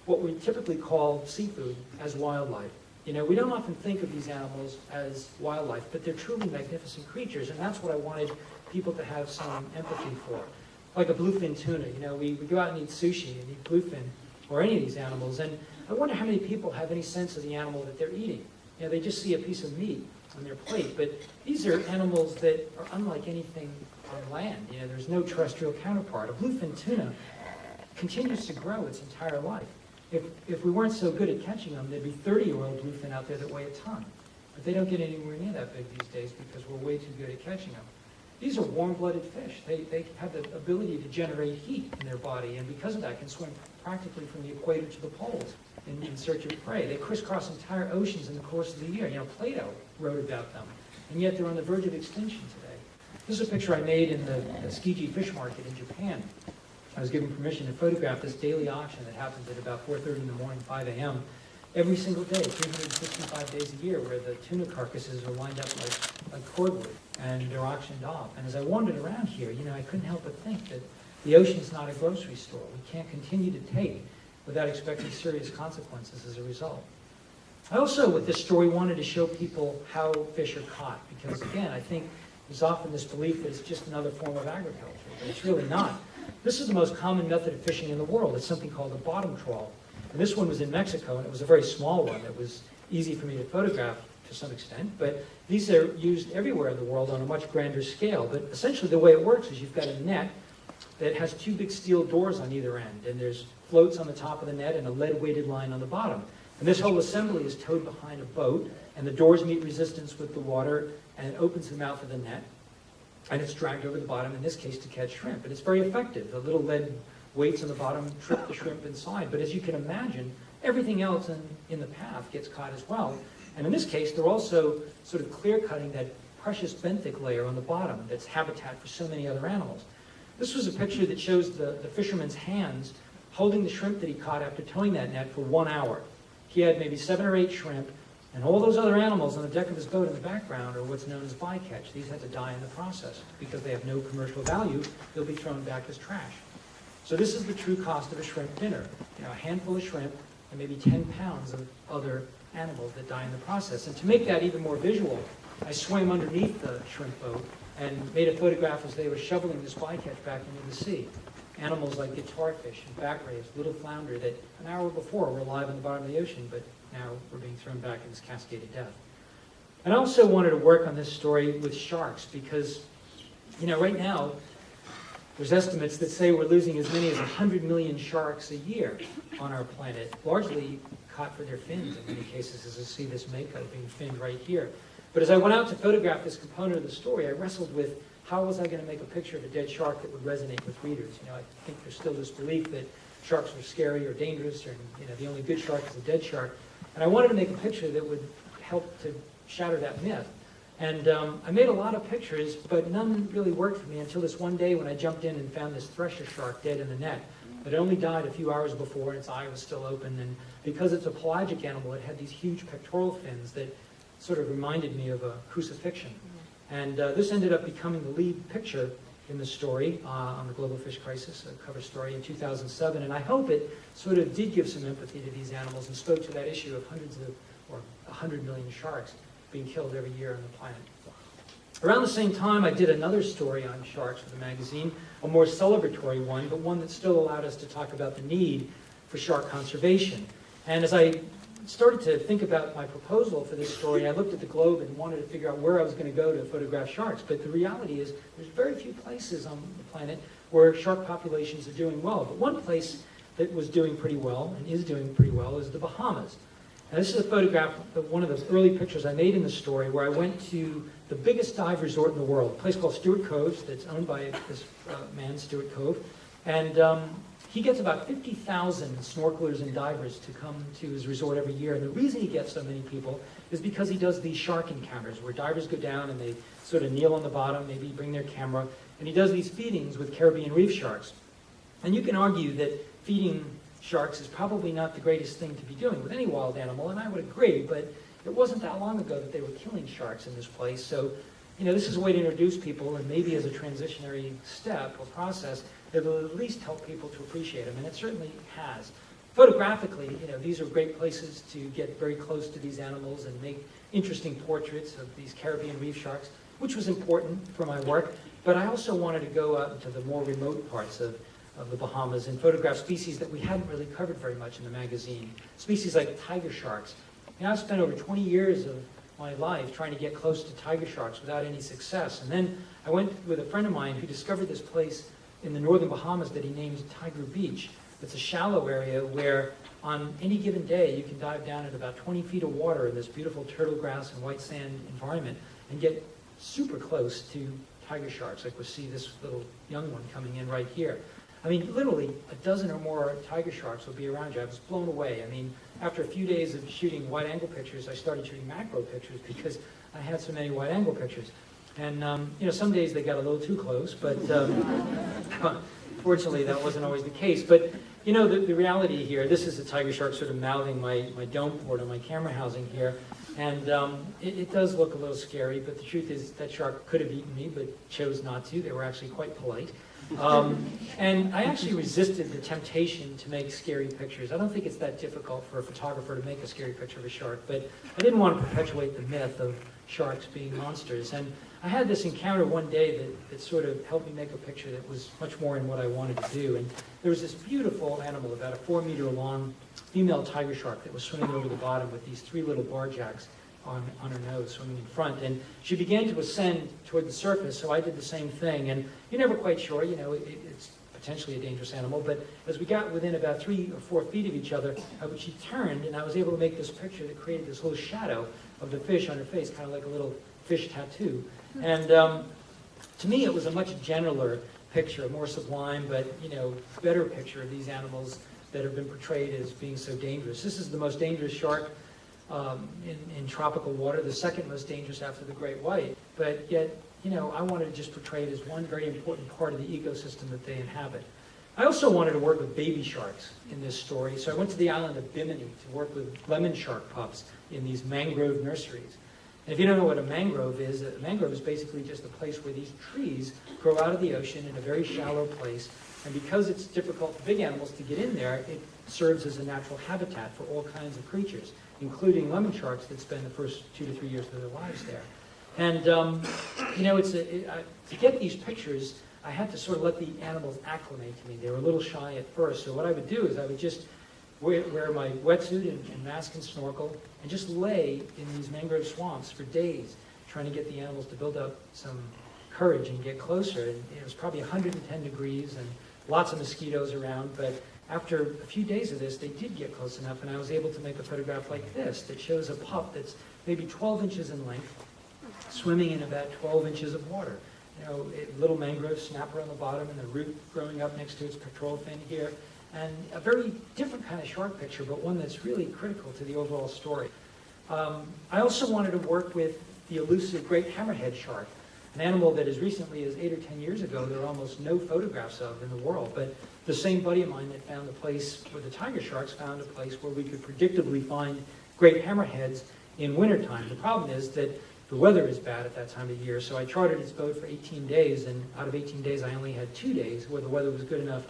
Speaker 2: what we typically call seafood as wildlife. We don't often think of these animals as wildlife, but they're truly magnificent creatures, and that's what I wanted people to have some empathy for. Like a bluefin tuna, we go out and eat sushi and eat bluefin, or any of these animals, and I wonder how many people have any sense of the animal that they're eating. They just see a piece of meat on their plate, but these are animals that are unlike anything on land. There's no terrestrial counterpart. A bluefin tuna continues to grow its entire life. If we weren't so good at catching them, there'd be 30-year-old bluefin out there that weigh a ton. But they don't get anywhere near that big these days because we're way too good at catching them. These are warm-blooded fish. They have the ability to generate heat in their body, and because of that can swim practically from the equator to the poles in search of prey. They crisscross entire oceans in the course of the year. Plato wrote about them, and yet they're on the verge of extinction today. This is a picture I made in the Tsukiji fish market in Japan. I was given permission to photograph this daily auction that happens at about 4:30 in the morning, 5 a.m. every single day, 365 days a year, where the tuna carcasses are lined up like cordwood, and they're auctioned off. And as I wandered around here, I couldn't help but think that the ocean is not a grocery store. We can't continue to take without expecting serious consequences as a result. I also, with this story, wanted to show people how fish are caught, because again, I think there's often this belief that it's just another form of agriculture, but it's really not. This is the most common method of fishing in the world. It's something called a bottom trawl. And this one was in Mexico, and it was a very small one that was easy for me to photograph to some extent. But these are used everywhere in the world on a much grander scale. But essentially the way it works is you've got a net that has two big steel doors on either end, and there's floats on the top of the net and a lead-weighted line on the bottom. And this whole assembly is towed behind a boat, and the doors meet resistance with the water, and it opens the mouth of the net, and it's dragged over the bottom, in this case, to catch shrimp. And it's very effective. The little lead weights on the bottom trip the shrimp inside. But as you can imagine, everything else in the path gets caught as well. And in this case, they're also sort of clear-cutting that precious benthic layer on the bottom that's habitat for so many other animals. This was a picture that shows the fisherman's hands holding the shrimp that he caught after towing that net for 1 hour. He had maybe 7 or 8 shrimp, and all those other animals on the deck of his boat in the background are what's known as bycatch. These had to die in the process because they have no commercial value. They'll be thrown back as trash.
Speaker 3: So this is the true cost of a shrimp dinner. You know, a handful of shrimp and maybe 10 pounds of other animals that die in the process. And to make that even more visual, I swam underneath the shrimp boat and made a photograph as they were shoveling this bycatch back into the sea. Animals like guitarfish and back rays, little flounder that an hour before were alive on the bottom of the ocean, but now we're being thrown back in this cascade of death. And I also wanted to work on this story with sharks because, you know, right now, there's estimates that say we're losing as many as 100 million sharks a year on our planet, largely caught for their fins in many cases, as you see this mako being finned right here. But as I went out to photograph this component of the story, I wrestled with how was I going to make a picture of a dead shark that would resonate with readers. You know, I think there's still this belief that sharks are scary or dangerous, or you know, the only good shark is a dead shark. And I wanted to make a picture that would help to shatter that myth. And I made a lot of pictures, but none really worked for me until this one day when I jumped in and found this thresher shark dead in the net. It only died a few hours before, and its eye was still open. And because it's a pelagic animal, it had these huge pectoral fins that sort of reminded me of a crucifixion. And this ended up becoming the lead picture in the story on the global fish crisis, a cover story in 2007. And I hope it sort of did give some empathy to these animals and spoke to that issue of hundreds of, or 100 million sharks being killed every year on the planet. Around the same time, I did another story on sharks for the magazine, a more celebratory one, but one that still allowed us to talk about the need for shark conservation. And as I started to think about my proposal for this story, I looked at the globe and wanted to figure out where I was going to go to photograph sharks. But the reality is there's very few places on the planet where shark populations are doing well. But one place that was doing pretty well and is doing pretty well is the Bahamas. Now, this is a photograph of one of the early pictures I made in the story where I went to the biggest dive resort in the world, a place called Stewart Cove that's owned by this man, Stewart Cove. And he gets about 50,000 snorkelers and divers to come to his resort every year. And the reason he gets so many people is because he does these shark encounters where divers go down and they sort of kneel on the bottom, maybe bring their camera, and he does these feedings with Caribbean reef sharks. And you can argue that feeding sharks is probably not the greatest thing to be doing with any wild animal, and I would agree, but it wasn't that long ago that they were killing sharks in this place. So, you know, this is a way to introduce people, and maybe as a transitionary step or process, it will at least help people to appreciate them, and it certainly has. Photographically, you know, these are great places to get very close to these animals and make interesting portraits of these Caribbean reef sharks, which was important for my work, but I also wanted to go out into the more remote parts of the Bahamas and photograph species that we hadn't really covered very much in the magazine. Species like tiger sharks. You know, I've spent over 20 years of my life trying to get close to tiger sharks without any success. And then I went with a friend of mine who discovered this place in the northern Bahamas that he named Tiger Beach. It's a shallow area where on any given day you can dive down at about 20 feet of water in this beautiful turtle grass and white sand environment and get super close to tiger sharks. Like we'll see this little young one coming in right here. I mean, literally a dozen or more tiger sharks will be around you. I was blown away. I mean, after a few days of shooting wide-angle pictures, I started shooting macro pictures because I had so many wide-angle pictures. And, you know, some days they got a little too close, but fortunately that wasn't always the case. But, you know, the reality here, this is a tiger shark sort of mouthing my dome port on my camera housing here. And it does look a little scary, but the truth is that shark could have eaten me, but chose not to. They were actually quite polite. And I actually resisted the temptation to make scary pictures. I don't think it's that difficult for a photographer to make a scary picture of a shark, but I didn't want to perpetuate the myth of sharks being monsters. And I had this encounter one day that sort of helped me make a picture that was much more in what I wanted to do. And there was this beautiful animal, about a 4-meter long female tiger shark that was swimming over the bottom with these 3 little barjacks on her nose, swimming in front. And she began to ascend toward the surface, so I did the same thing. And you're never quite sure, you know, it's potentially a dangerous animal, but as we got within about 3 or 4 feet of each other, she turned, and I was able to make this picture that created this little shadow of the fish on her face, kind of like a little fish tattoo. And to me, it was a much gentler picture, a more sublime, but, you know, better picture of these animals that have been portrayed as being so dangerous. This is the most dangerous shark in tropical water, the second most dangerous after the great white. But yet, you know, I wanted to just portray it as one very important part of the ecosystem that they inhabit. I also wanted to work with baby sharks in this story, so I went to the island of Bimini to work with lemon shark pups in these mangrove nurseries. And if you don't know what a mangrove is basically just a place where these trees grow out of the ocean in a very shallow place. And because it's difficult for big animals to get in there, it serves as a natural habitat for all kinds of creatures, including lemon sharks that spend the first 2 to 3 years of their lives there. And, to get these pictures, I had to sort of let the animals acclimate to me. They were a little shy at first. So what I would do is I would just wear my wetsuit and mask and snorkel and just lay in these mangrove swamps for days, trying to get the animals to build up some courage and get closer. And it was probably 110 degrees and lots of mosquitoes around, but after a few days of this, they did get close enough, and I was able to make a photograph like this that shows a pup that's maybe 12 inches in length, swimming in about 12 inches of water. Little mangrove snapper on the bottom and the root growing up next to its pectoral fin here. And a very different kind of shark picture, but one that's really critical to the overall story. I also wanted to work with the elusive great hammerhead shark, an animal that as recently as 8 or 10 years ago there were almost no photographs of in the world. But the same buddy of mine that found a place where the tiger sharks found a place where we could predictably find great hammerheads in wintertime. The problem is that the weather is bad at that time of year, so I chartered its boat for 18 days, and out of 18 days I only had 2 days where the weather was good enough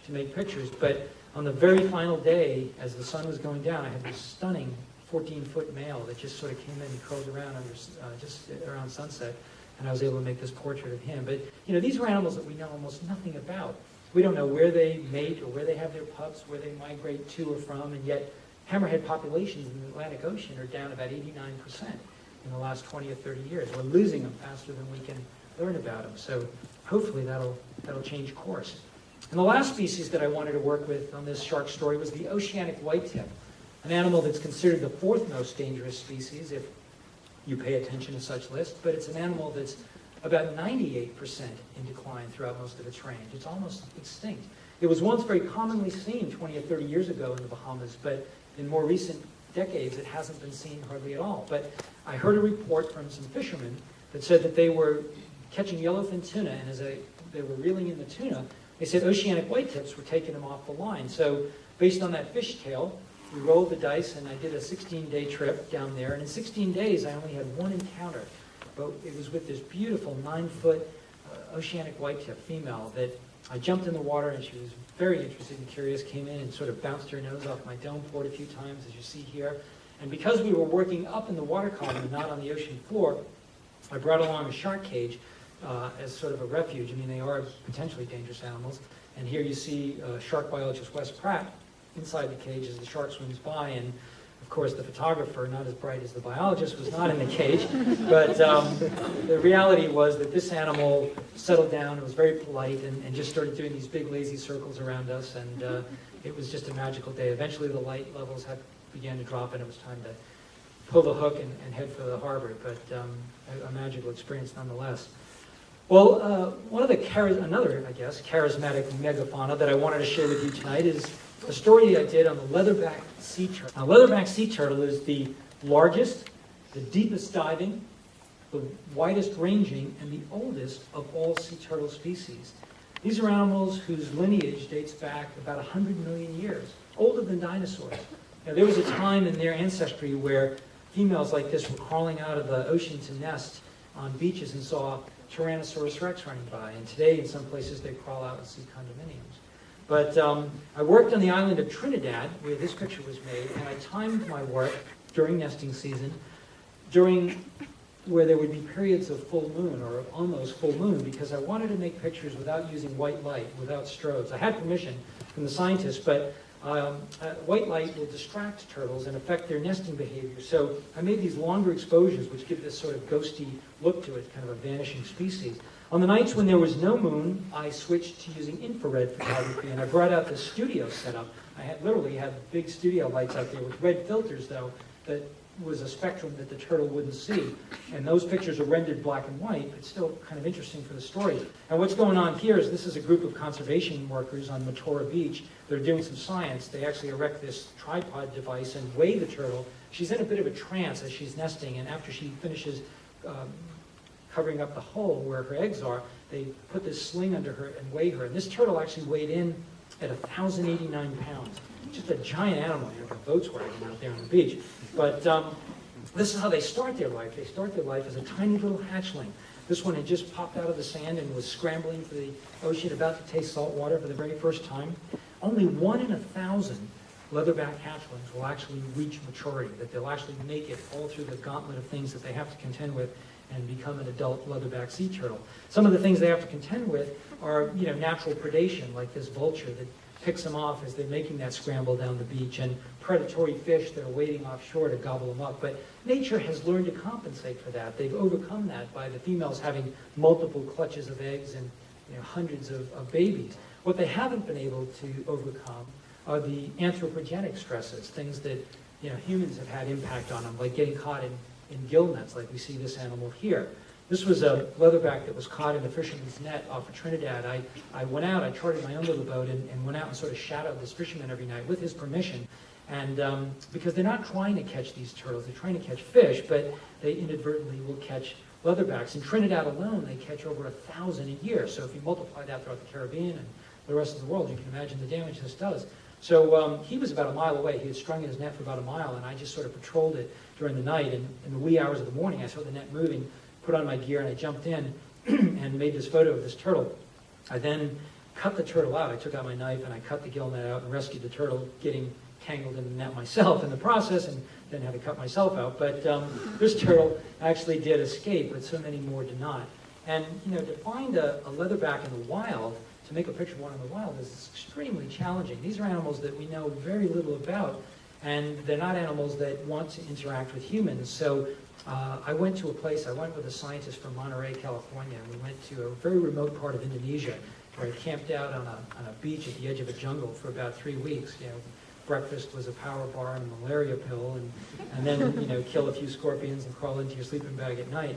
Speaker 3: to make pictures. But on the very final day, as the sun was going down, I had this stunning 14-foot male that just sort of came in and curled around just around sunset, and I was able to make this portrait of him. But these are animals that we know almost nothing about. We don't know where they mate or where they have their pups, where they migrate to or from, and yet hammerhead populations in the Atlantic Ocean are down about 89% in the last 20 or 30 years. We're losing them faster than we can learn about them. So hopefully that'll change course. And the last species that I wanted to work with on this shark story was the oceanic whitetip, an animal that's considered the 4th most dangerous species if you pay attention to such lists, but it's an animal that's about 98% in decline throughout most of its range. It's almost extinct. It was once very commonly seen 20 or 30 years ago in the Bahamas, but in more recent decades it hasn't been seen hardly at all. But I heard a report from some fishermen that said that they were catching yellowfin tuna, and as they were reeling in the tuna, they said oceanic whitetips were taking them off the line. So based on that fishtail, we rolled the dice, and I did a 16-day trip down there. And in 16 days, I only had one encounter. But it was with this beautiful 9-foot oceanic whitetip female that I jumped in the water, and she was very interested and curious, came in and sort of bounced her nose off my dome port a few times, as you see here. And because we were working up in the water column and not on the ocean floor, I brought along a shark cage as sort of a refuge. I mean, they are potentially dangerous animals. And here you see shark biologist Wes Pratt inside the cage as the shark swims by. And of course, the photographer, not as bright as the biologist, was not in the cage. But the reality was that this animal settled down, it was very polite, and just started doing these big lazy circles around us. And it was just a magical day. Eventually, the light levels began to drop, and it was time to pull the hook and head for the harbor. But a magical experience nonetheless. Well, one of the another, I guess, charismatic megafauna that I wanted to share with you tonight is a story I did on the Leatherback Sea Turtle. Now, Leatherback Sea Turtle is the largest, the deepest diving, the widest ranging, and the oldest of all sea turtle species. These are animals whose lineage dates back about 100 million years, older than dinosaurs. Now, there was a time in their ancestry where females like this were crawling out of the ocean to nest on beaches and saw Tyrannosaurus rex running by. And today, in some places, they crawl out and see condominiums. But I worked on the island of Trinidad, where this picture was made, and I timed my work during nesting season, where there would be periods of full moon, or almost full moon, because I wanted to make pictures without using white light, without strobes. I had permission from the scientists, but white light will distract turtles and affect their nesting behavior. So I made these longer exposures, which give this sort of ghosty look to it, kind of a vanishing species. On the nights when there was no moon, I switched to using infrared photography, and I brought out the studio setup. I literally had big studio lights out there with red filters, though, that was a spectrum that the turtle wouldn't see. And those pictures are rendered black and white, but still kind of interesting for the story. And what's going on here is this is a group of conservation workers on Matora Beach. They're doing some science. They actually erect this tripod device and weigh the turtle. She's in a bit of a trance as she's nesting, and after she finishes covering up the hole where her eggs are, they put this sling under her and weigh her. And this turtle actually weighed in at 1,089 pounds. Just a giant animal, like a Volkswagen out there on the beach. But
Speaker 2: This is how they start their life. They start their life as a tiny little hatchling. This one had just popped out of the sand and was scrambling for the ocean, about to taste salt water for the very first time. Only 1 in 1,000 leatherback hatchlings will actually reach maturity, that they'll actually make it all through the gauntlet of things that they have to contend with and become an adult leatherback sea turtle. Some of the things they have to contend with are, natural predation, like this vulture that picks them off as they're making that scramble down the beach, and predatory fish that are waiting offshore to gobble them up. But nature has learned to compensate for that. They've overcome that by the females having multiple clutches of eggs and hundreds of babies. What they haven't been able to overcome are the anthropogenic stresses, things that humans have had impact on them, like getting caught in gill nets, like we see this animal here. This was a leatherback that was caught in a fisherman's net off of Trinidad. I went out, I chartered my own little boat and went out and sort of shadowed this fisherman every night with his permission. And because they're not trying to catch these turtles, they're trying to catch fish, but they inadvertently will catch leatherbacks. In Trinidad alone, they catch over 1,000 a year. So if you multiply that throughout the Caribbean and the rest of the world, you can imagine the damage this does. So he was about a mile away. He had strung in his net for about a mile, and I just sort of patrolled it during the night. And in the wee hours of the morning, I saw the net moving, put on my gear, and I jumped in and made this photo of this turtle. I then cut the turtle out. I took out my knife and I cut the gill net out and rescued the turtle, getting tangled in the net myself in the process, and then had to cut myself out. But this turtle actually did escape, but so many more did not. And to find a leatherback in the wild, to make a picture of one in the wild, is extremely challenging. These are animals that we know very little about, and they're not animals that want to interact with humans. So I went to a place, I went with a scientist from Monterey, California, and we went to a very remote part of Indonesia, where I camped out on a beach at the edge of a jungle for about 3 weeks. Breakfast was a power bar and a malaria pill, and then kill a few scorpions and crawl into your sleeping bag at night.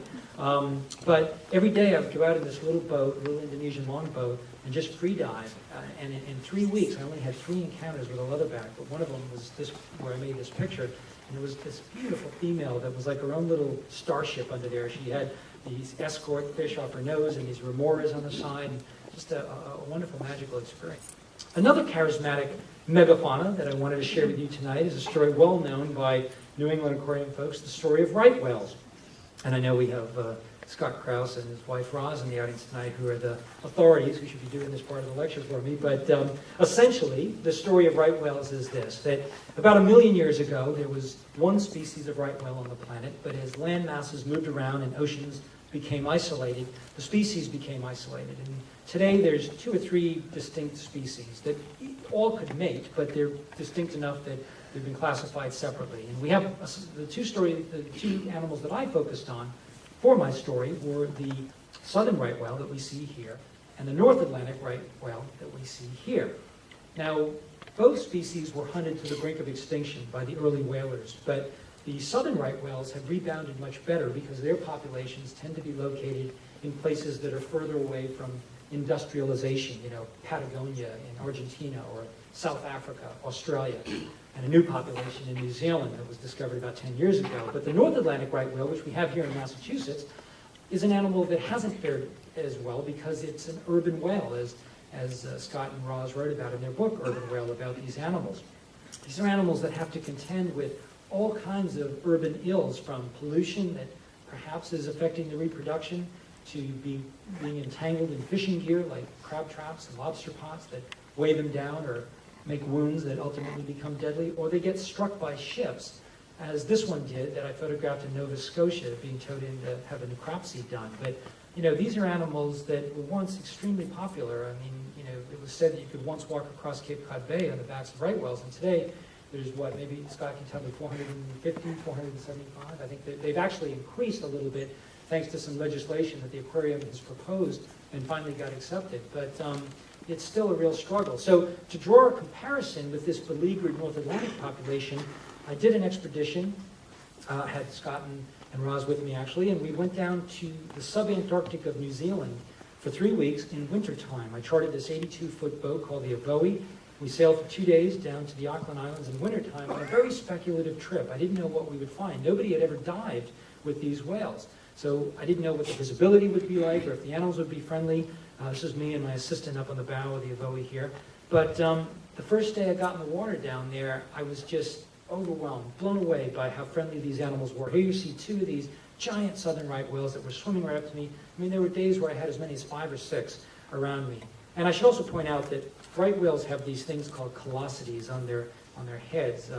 Speaker 2: But every day I would go out in this little boat, a little Indonesian longboat, and just free dive. And in 3 weeks, I only had 3 encounters with a leatherback, but one of them was this, where I made this picture. And it was this beautiful female that was like her own little starship under there. She had these escort fish off her nose and these remoras on the side. And just a wonderful, magical experience. Another charismatic megafauna that I wanted to share with you tonight is a story well known by New England aquarium folks, the story of right whales. And I know we have Scott Krause and his wife Roz in the audience tonight, who are the authorities who should be doing this part of the lecture for me. But essentially, the story of right whales is this, that about 1 million years ago, there was one species of right whale on the planet, but as land masses moved around and oceans became isolated, the species became isolated. And today, there's 2 or 3 distinct species that all could mate, but they're distinct enough that they've been classified separately. And we have the two animals that I focused on for my story were the southern right whale that we see here and the North Atlantic right whale that we see here. Now, both species were hunted to the brink of extinction by the early whalers, but the southern right whales have rebounded much better because their populations tend to be located in places that are further away from industrialization, Patagonia in Argentina or South Africa, Australia, and a new population in New Zealand that was discovered about 10 years ago. But the North Atlantic right whale, which we have here in Massachusetts, is an animal that hasn't fared as well because it's an urban whale, as Scott and Roz wrote about in their book, Urban Whale, about these animals. These are animals that have to contend with all kinds of urban ills, from pollution that perhaps is affecting the reproduction, to being entangled in fishing gear like crab traps and lobster pots that weigh them down or make wounds that ultimately become deadly, or they get struck by ships, as this one did that I photographed in Nova Scotia, being towed in to have a necropsy done. But these are animals that were once extremely popular. I mean, it was said that you could once walk across Cape Cod Bay on the backs of right whales, and today there's maybe Scott can tell me, 450, 475. I think they've actually increased a little bit thanks to some legislation that the Aquarium has proposed and finally got accepted. But it's still a real struggle. So to draw a comparison with this beleaguered North Atlantic population, I did an expedition, had Scott and Roz with me actually, and we went down to the sub-Antarctic of New Zealand for 3 weeks in wintertime. I chartered this 82-foot boat called the Abowie. We sailed for 2 days down to the Auckland Islands in wintertime on a very speculative trip. I didn't know what we would find. Nobody had ever dived with these whales. So I didn't know what the visibility would be like or if the animals would be friendly. This is me and my assistant up on the bow of the Abowie here. But the first day I got in the water down there, I was just
Speaker 3: overwhelmed, blown away by how friendly these animals were. Here you see two of these giant southern right whales that were swimming right up to me. I mean, there were days where I had as many as 5 or 6 around me. And I should also point out that right whales have these things called callosities on their heads.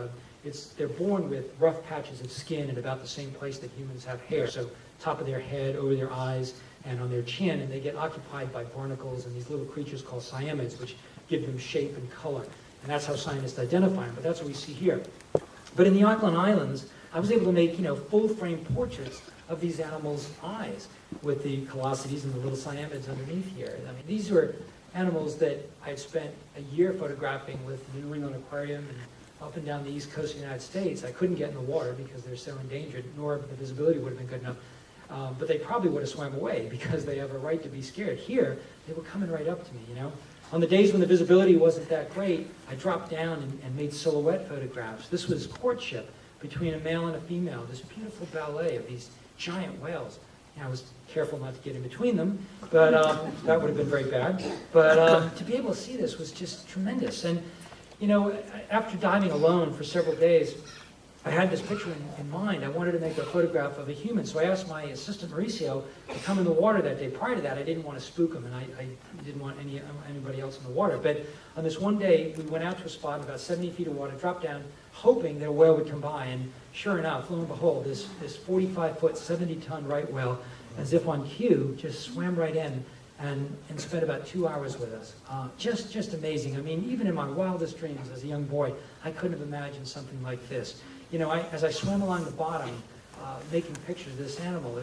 Speaker 3: They're born with rough patches of skin in about the same place that humans have hair. So top of their head, over their eyes, and on their chin, and they get occupied by barnacles and these little creatures called cyamids, which give them shape and color. And that's how scientists identify them, but that's what we see here. But in the Auckland Islands, I was able to make, full-frame portraits of these animals' eyes with the callosities and the little cyamids underneath here. I mean, these were animals that I'd spent a year photographing with the New England Aquarium and up and down the east coast of the United States. I couldn't get in the water because they're so endangered, nor the visibility would have been good enough. But they probably would have swam away because they have a right to be scared. Here, they were coming right up to me, On the days when the visibility wasn't that great, I dropped down and made silhouette photographs. This was courtship between a male and a female, this beautiful ballet of these giant whales. I was careful not to get in between them, but that would have been very bad. But to be able to see this was just tremendous. And, after diving alone for several days, I had this picture in mind. I wanted to make a photograph of a human, so I asked my assistant Mauricio to come in the water that day. Prior to that, I didn't want to spook him, and I didn't want anybody else in the water. But on this one day, we went out to a spot, about 70 feet of water, dropped down, hoping that a whale would come by. And sure enough, lo and behold, this 45-foot, 70-ton right whale, as if on cue, just swam right in and spent about 2 hours with us. Just amazing. I mean, even in my wildest dreams as a young boy, I couldn't have imagined something like this. As I swam along the bottom, making pictures of this animal,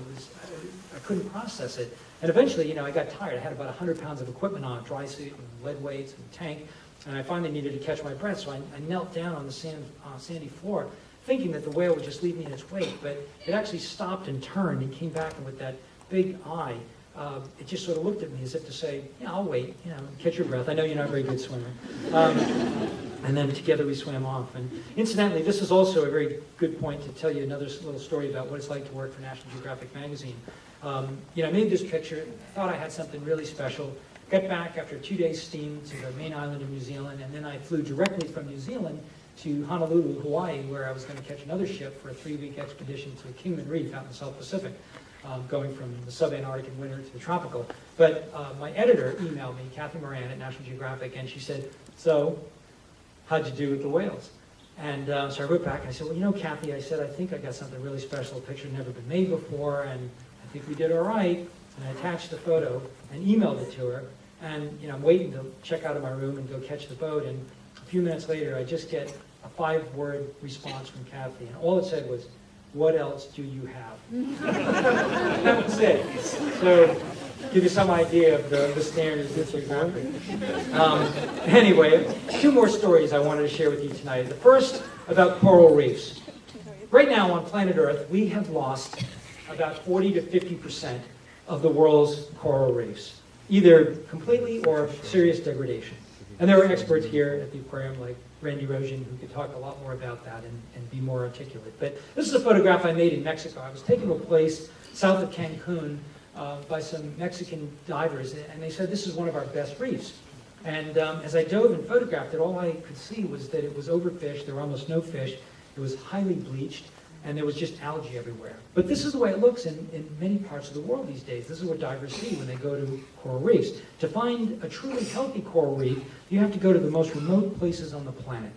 Speaker 3: I couldn't process it. And eventually, I got tired. I had about 100 pounds of equipment on, dry suit and lead weights and tank, and I finally needed to catch my breath, so I knelt down on the sandy floor, thinking that the whale would just leave me in its wake, but it actually stopped and turned and came back, and with that big eye, it just sort of looked at me as if to say, yeah, I'll wait, catch your breath. I know you're not a very good swimmer. And then together we swam off. And incidentally, this is also a very good point to tell you another little story about what it's like to work for National Geographic magazine. I made this picture, thought I had something really special, got back after a 2-day steam to the main island of New Zealand, and then I flew directly from New Zealand to Honolulu, Hawaii, where I was going to catch another ship for a 3-week expedition to Kingman Reef out in the South Pacific, going from the subantarctic in winter to the tropical. But my editor emailed me, Kathy Moran at National Geographic, and she said, so, how'd you do with the whales? And so I wrote back and I said, well, Kathy, I think I got something really special, a picture never been made before, and I think we did all right. And I attached the photo and emailed it to her. And I'm waiting to check out of my room and go catch the boat. And a few minutes later, I just get a 5-word response from Kathy. And all it said was, what else do you have? That was it. So, give you some idea of the standards that you're having. Anyway, 2 more stories I wanted to share with you tonight. The first about coral reefs. Right now on planet Earth, we have lost about 40 to 50% of the world's coral reefs, either completely or serious degradation. And there are experts here at the aquarium like Randy Rojan who could talk a lot more about that and be more articulate. But this is a photograph I made in Mexico. I was taken to a place south of Cancun by some Mexican divers, and they said this is one of our best reefs. And as I dove and photographed it, all I could see was that it was overfished, there were almost no fish, it was highly bleached, and there was just algae everywhere. But this is the way it looks in many parts of the world these days. This is what divers see when they go to coral reefs. To find a truly healthy coral reef, you have to go to the most remote places on the planet.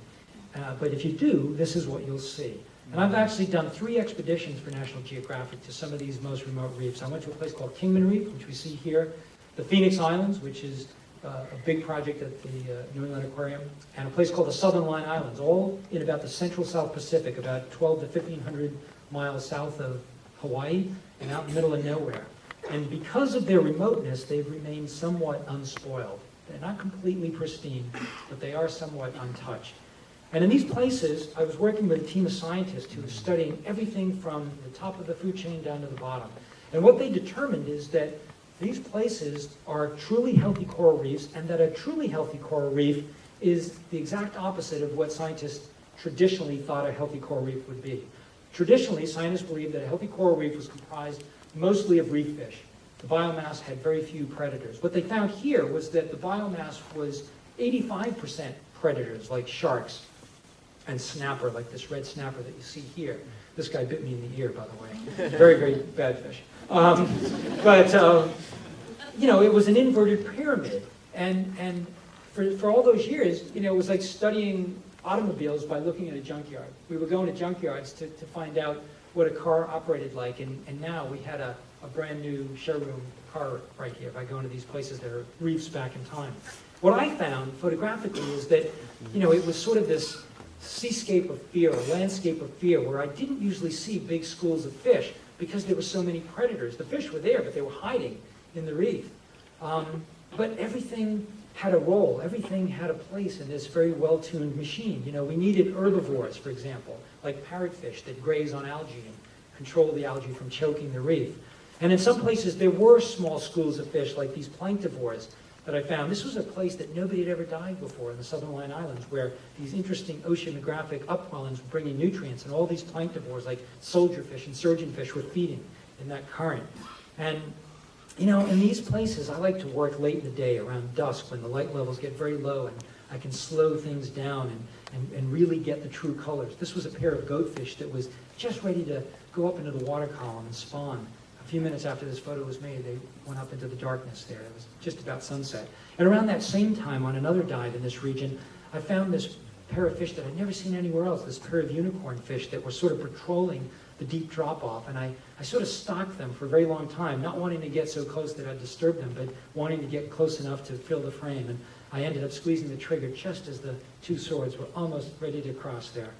Speaker 3: But if you do, this is what you'll see. And I've actually done 3 expeditions for National Geographic to some of these most remote reefs. I went to a place called Kingman Reef, which we see here, the Phoenix Islands, which is a big project at the New England Aquarium, and a place called the Southern Line Islands, all in about the central South Pacific, about 12 to 1,500 miles south of Hawaii and out in the middle of nowhere. And because of their remoteness, they've remained somewhat unspoiled. They're not completely pristine, but they are somewhat untouched. And in these places, I was working with a team of scientists who was studying everything from the top of the food chain down to the bottom. And what they determined is that these places are truly healthy coral reefs, and that a truly healthy coral reef is the exact opposite of what scientists traditionally thought a healthy coral reef would be. Traditionally, scientists believed that a healthy coral reef was comprised mostly of reef fish. The biomass had very few predators. What they found here was that the biomass was 85% predators, like sharks
Speaker 2: and snapper, like this red snapper that you see here. This guy bit me in the ear, by the way. Very, very bad fish. It was an inverted pyramid. And for all those years, it was like studying automobiles by looking at a junkyard. We were going to junkyards to find out what a car operated like, and now we had a brand new showroom car right here by going to these places that are reefs back in time. What I found photographically is that, it was sort of this seascape of fear, a landscape of fear, where I didn't usually see big schools of fish because there were so many predators. The fish were there, but they were hiding in the reef. But everything had a role. Everything had a place in this very well-tuned machine. We needed herbivores, for example, like parrotfish that graze on algae and control the algae from choking the reef. And in some places, there were small schools of fish, like these planktivores that I found. This was a place that nobody had ever dived before in the Southern Line Islands, where these interesting oceanographic upwellings were bringing nutrients, and all these planktivores, like soldierfish and surgeonfish, were feeding in that current. And in these places, I like to work late in the day, around dusk, when the light levels get very low, and I can slow things down and really get the true colors. This was a pair of goatfish that was just ready to go up into the water column and spawn. A few minutes after this photo was made, they went up into the darkness there. It was just about sunset. And around that same time, on another dive in this region, I found this pair of fish that I'd never seen anywhere else, this pair of unicorn fish that were sort of patrolling the deep drop-off. And I sort of stalked them for a very long time, not wanting to get so close that I'd disturb them, but wanting to get close enough to fill the frame. And I ended up squeezing the trigger just as the two swords were almost ready to cross there.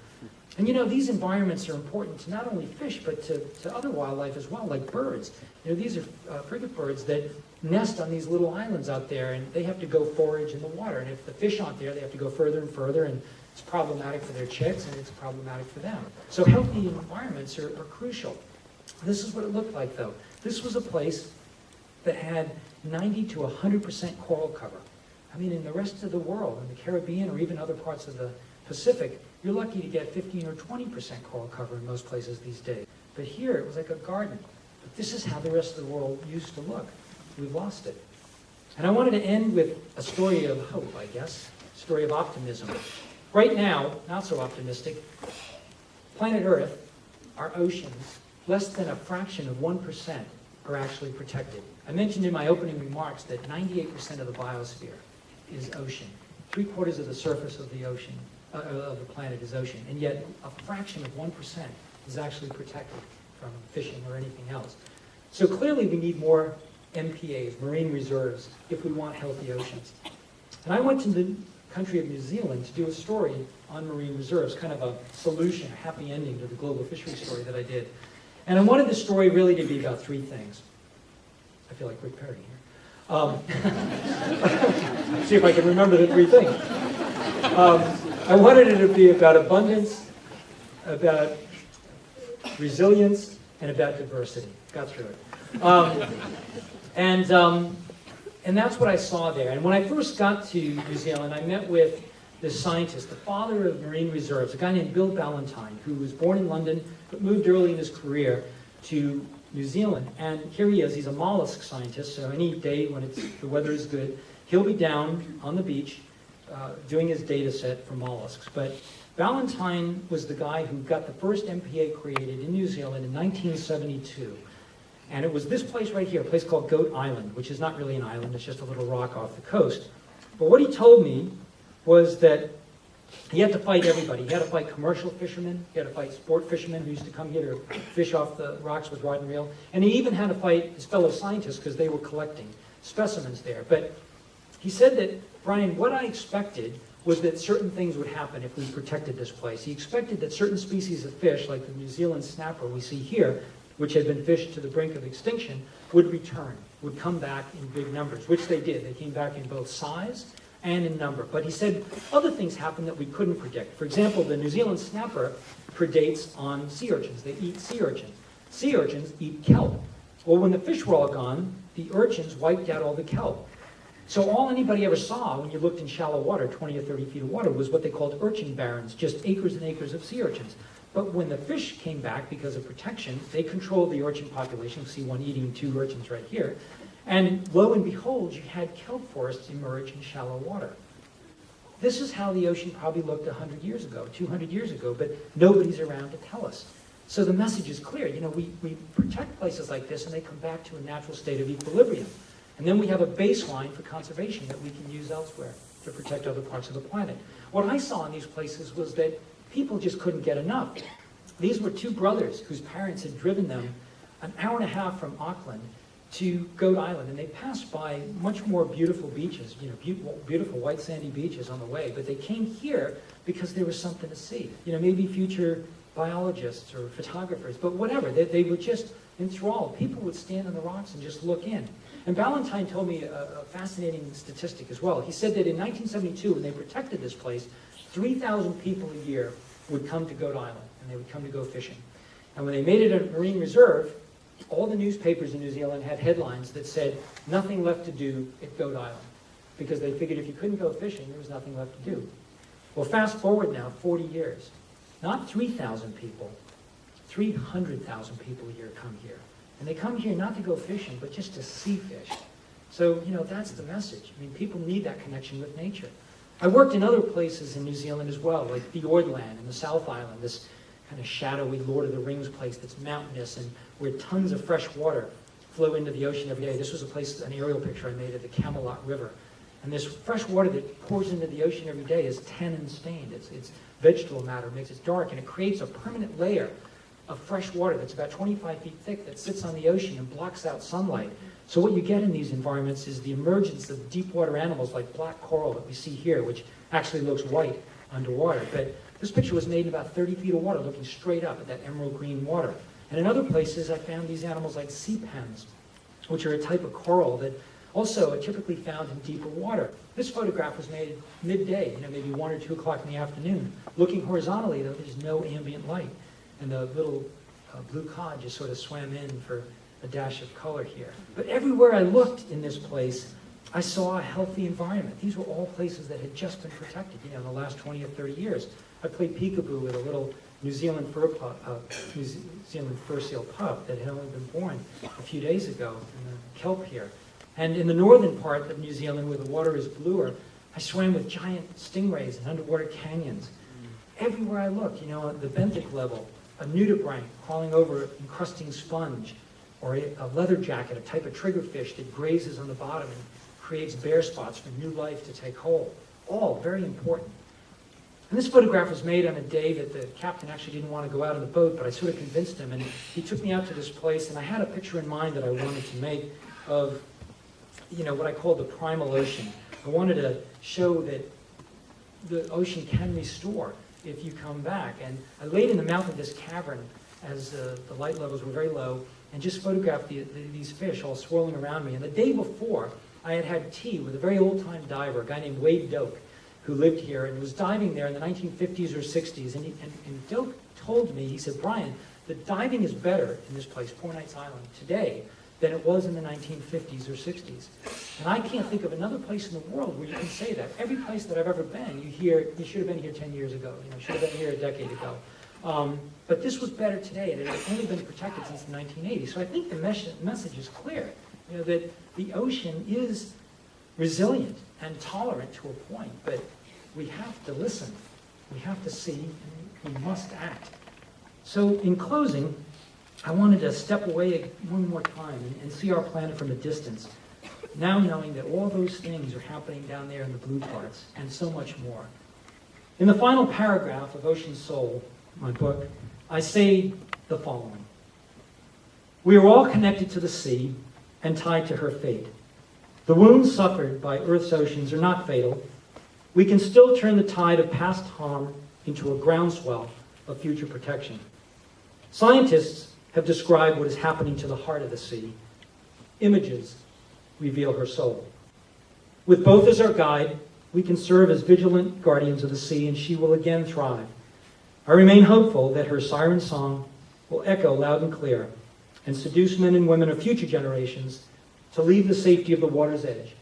Speaker 2: And these environments are important to not only fish, but to other wildlife as well, like birds. These are frigate birds that nest on these little islands out there, and they have to go forage in the water. And if the fish aren't there, they have to go further and further, and it's problematic for their chicks, and it's problematic for them. So healthy environments are crucial. This is what it looked like, though. This was a place that had 90 to 100% coral cover. I mean, in the rest of the world, in the Caribbean or even other parts of the Pacific, you're lucky to get 15 or 20% coral cover in most places these days. But here, it was like a garden. But this is how the rest of the world used to look. We've lost it. And I wanted to end with a story of hope, I guess, a story of optimism. Right now, not so optimistic, planet Earth, our oceans, less than a fraction of 1% are actually protected. I mentioned in my opening remarks that 98% of the biosphere is ocean. 3/4 of the surface of the ocean, of the planet is ocean, and yet a fraction of 1% is actually protected from fishing or anything else. So clearly we need more MPAs, marine reserves, if we want healthy oceans. And I went to the country of New Zealand to do a story on marine reserves, kind of a solution, a happy ending to the global fisheries story that I did. And I wanted the story really to be about three things. I feel like Rick Perry here. See if I can remember the three things. I wanted it to be about abundance, about resilience, and about diversity. Got through it. And that's what I saw there. And when I first got to New Zealand, I met with this scientist, the father of marine reserves, a guy named Bill Ballantyne, who was born in London, but moved early in his career to New Zealand. And here he is. He's a mollusk scientist, so any day when the weather is good, he'll be down on the beach doing his data set for mollusks. But Ballantyne was the guy who got the first MPA created in New Zealand in 1972. And it was this place right here, a place called Goat Island, which is not really an island, it's just a little rock off the coast. But what he told me was that he had to fight everybody. He had to fight commercial fishermen, he had to fight sport fishermen who used to come here to fish off the rocks with rod and reel, and he even had to fight his fellow scientists because they were collecting specimens there. But he said that, Brian, what I expected was that certain things would happen if we protected this place. He expected that certain species of fish, like the New Zealand snapper we see here, which had been fished to the brink of extinction, would return, would come back in big numbers, which they did. They came back in both size and in number. But he said other things happened that we couldn't predict. For example, the New Zealand snapper predates on sea urchins. They eat sea urchins. Sea urchins eat kelp. Well, when the fish were all gone, the urchins wiped out all the kelp. So all anybody ever saw when you looked in shallow water, 20 or 30 feet of water, was what they called urchin barrens, just acres and acres of sea urchins. But when the fish came back because of protection, they controlled the urchin population. You see one eating 2 urchins right here. And lo and behold, you had kelp forests emerge in shallow water. this is how the ocean probably looked 100 years ago, 200 years ago, but nobody's around to tell us. So the message is clear. We protect places like this, and they come back to a natural state of equilibrium. And then we have a baseline for conservation that we can use elsewhere to protect other parts of the planet. What I saw in these places was that people just couldn't get enough. These were two brothers whose parents had driven them an hour and a half from Auckland to Goat Island, and they passed by much more beautiful beaches, beautiful white sandy beaches on the way, but they came here because there was something to see. Maybe future biologists or photographers, but whatever, they were just enthralled. People would stand on the rocks and just look in. And Ballantyne told me a fascinating statistic as well. He said that in 1972, when they protected this place, 3,000 people a year would come to Goat Island, and they would come to go fishing. And when they made it a marine reserve, all the newspapers in New Zealand had headlines that said, nothing left to do at Goat Island, because they figured if you couldn't go fishing, there was nothing left to do. Well, fast forward now, 40 years. Not 3,000 people, 300,000 people a year come here. And they come here not to go fishing, but just to see fish. So, that's the message. People need that connection with nature. I worked in other places in New Zealand as well, like Fiordland in the South Island, this kind of shadowy Lord of the Rings place that's mountainous and where tons of fresh water flow into the ocean every day. This was a place, an aerial picture I made of the Camelot River. And this fresh water that pours into the ocean every day is tannin stained. It's vegetable matter, makes it dark, and it creates a permanent layer of fresh water that's about 25 feet thick that sits on the ocean and blocks out sunlight. So what you get in these environments is the emergence of deep water animals like black coral that we see here, which actually looks white underwater. But this picture was made in about 30 feet of water, looking straight up at that emerald green water. And in other places, I found these animals like sea pens, which are a type of coral that also are typically found in deeper water. This photograph was made midday, maybe 1 or 2 o'clock in the afternoon. Looking horizontally, though, there's no ambient light. And the little blue cod just sort of swam in for a dash of color here. But everywhere I looked in this place, I saw a healthy environment. These were all places that had just been protected, in the last 20 or 30 years. I played peekaboo with a little New Zealand fur seal pup that had only been born a few days ago in the kelp here. And in the northern part of New Zealand, where the water is bluer, I swam with giant stingrays in underwater canyons. Everywhere I looked, at the benthic level, a nudibranch crawling over an encrusting sponge, or a leatherjacket, a type of triggerfish that grazes on the bottom and creates bare spots for new life to take hold. All very important. And this photograph was made on a day that the captain actually didn't want to go out on the boat, but I sort of convinced him, and he took me out to this place, and I had a picture in mind that I wanted to make of, what I call the primal ocean. I wanted to show that the ocean can restore if you come back. And I laid in the mouth of this cavern as the light levels were very low and just photographed these fish all swirling around me. And the day before, I had had tea with a very old-time diver, a guy named Wade Doak, who lived here and was diving there in the 1950s or 60s. And Doak told me, he said, Brian, the diving is better in this place, Four Knights Island, today than it was in the 1950s or 60s. And I can't think of another place in the world where you can say that. Every place that I've ever been, you hear, you should have been here 10 years ago, should have been here a decade ago. But this was better today, and it had only been protected since the 1980s. So I think the message is clear, that the ocean is resilient and tolerant to a point, but we have to listen, we have to see, and we must act. So in closing, I wanted to step away one more time and see our planet from a distance, now knowing that all those things are happening down there in the blue parts, and so much more. In the final paragraph of Ocean Soul, my book, I say the following. We are all connected to the sea and tied to her fate. The wounds suffered by Earth's oceans are not fatal. We can still turn the tide of past harm into a groundswell of future protection. Scientists have described what is happening to the heart of the sea. Images reveal her soul. With both as our guide, we can serve as vigilant guardians of the sea, and she will again thrive. I remain hopeful that her siren song will echo loud and clear and seduce men and women of future generations to leave the safety of the water's edge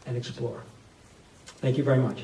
Speaker 2: and explore. Thank you very much.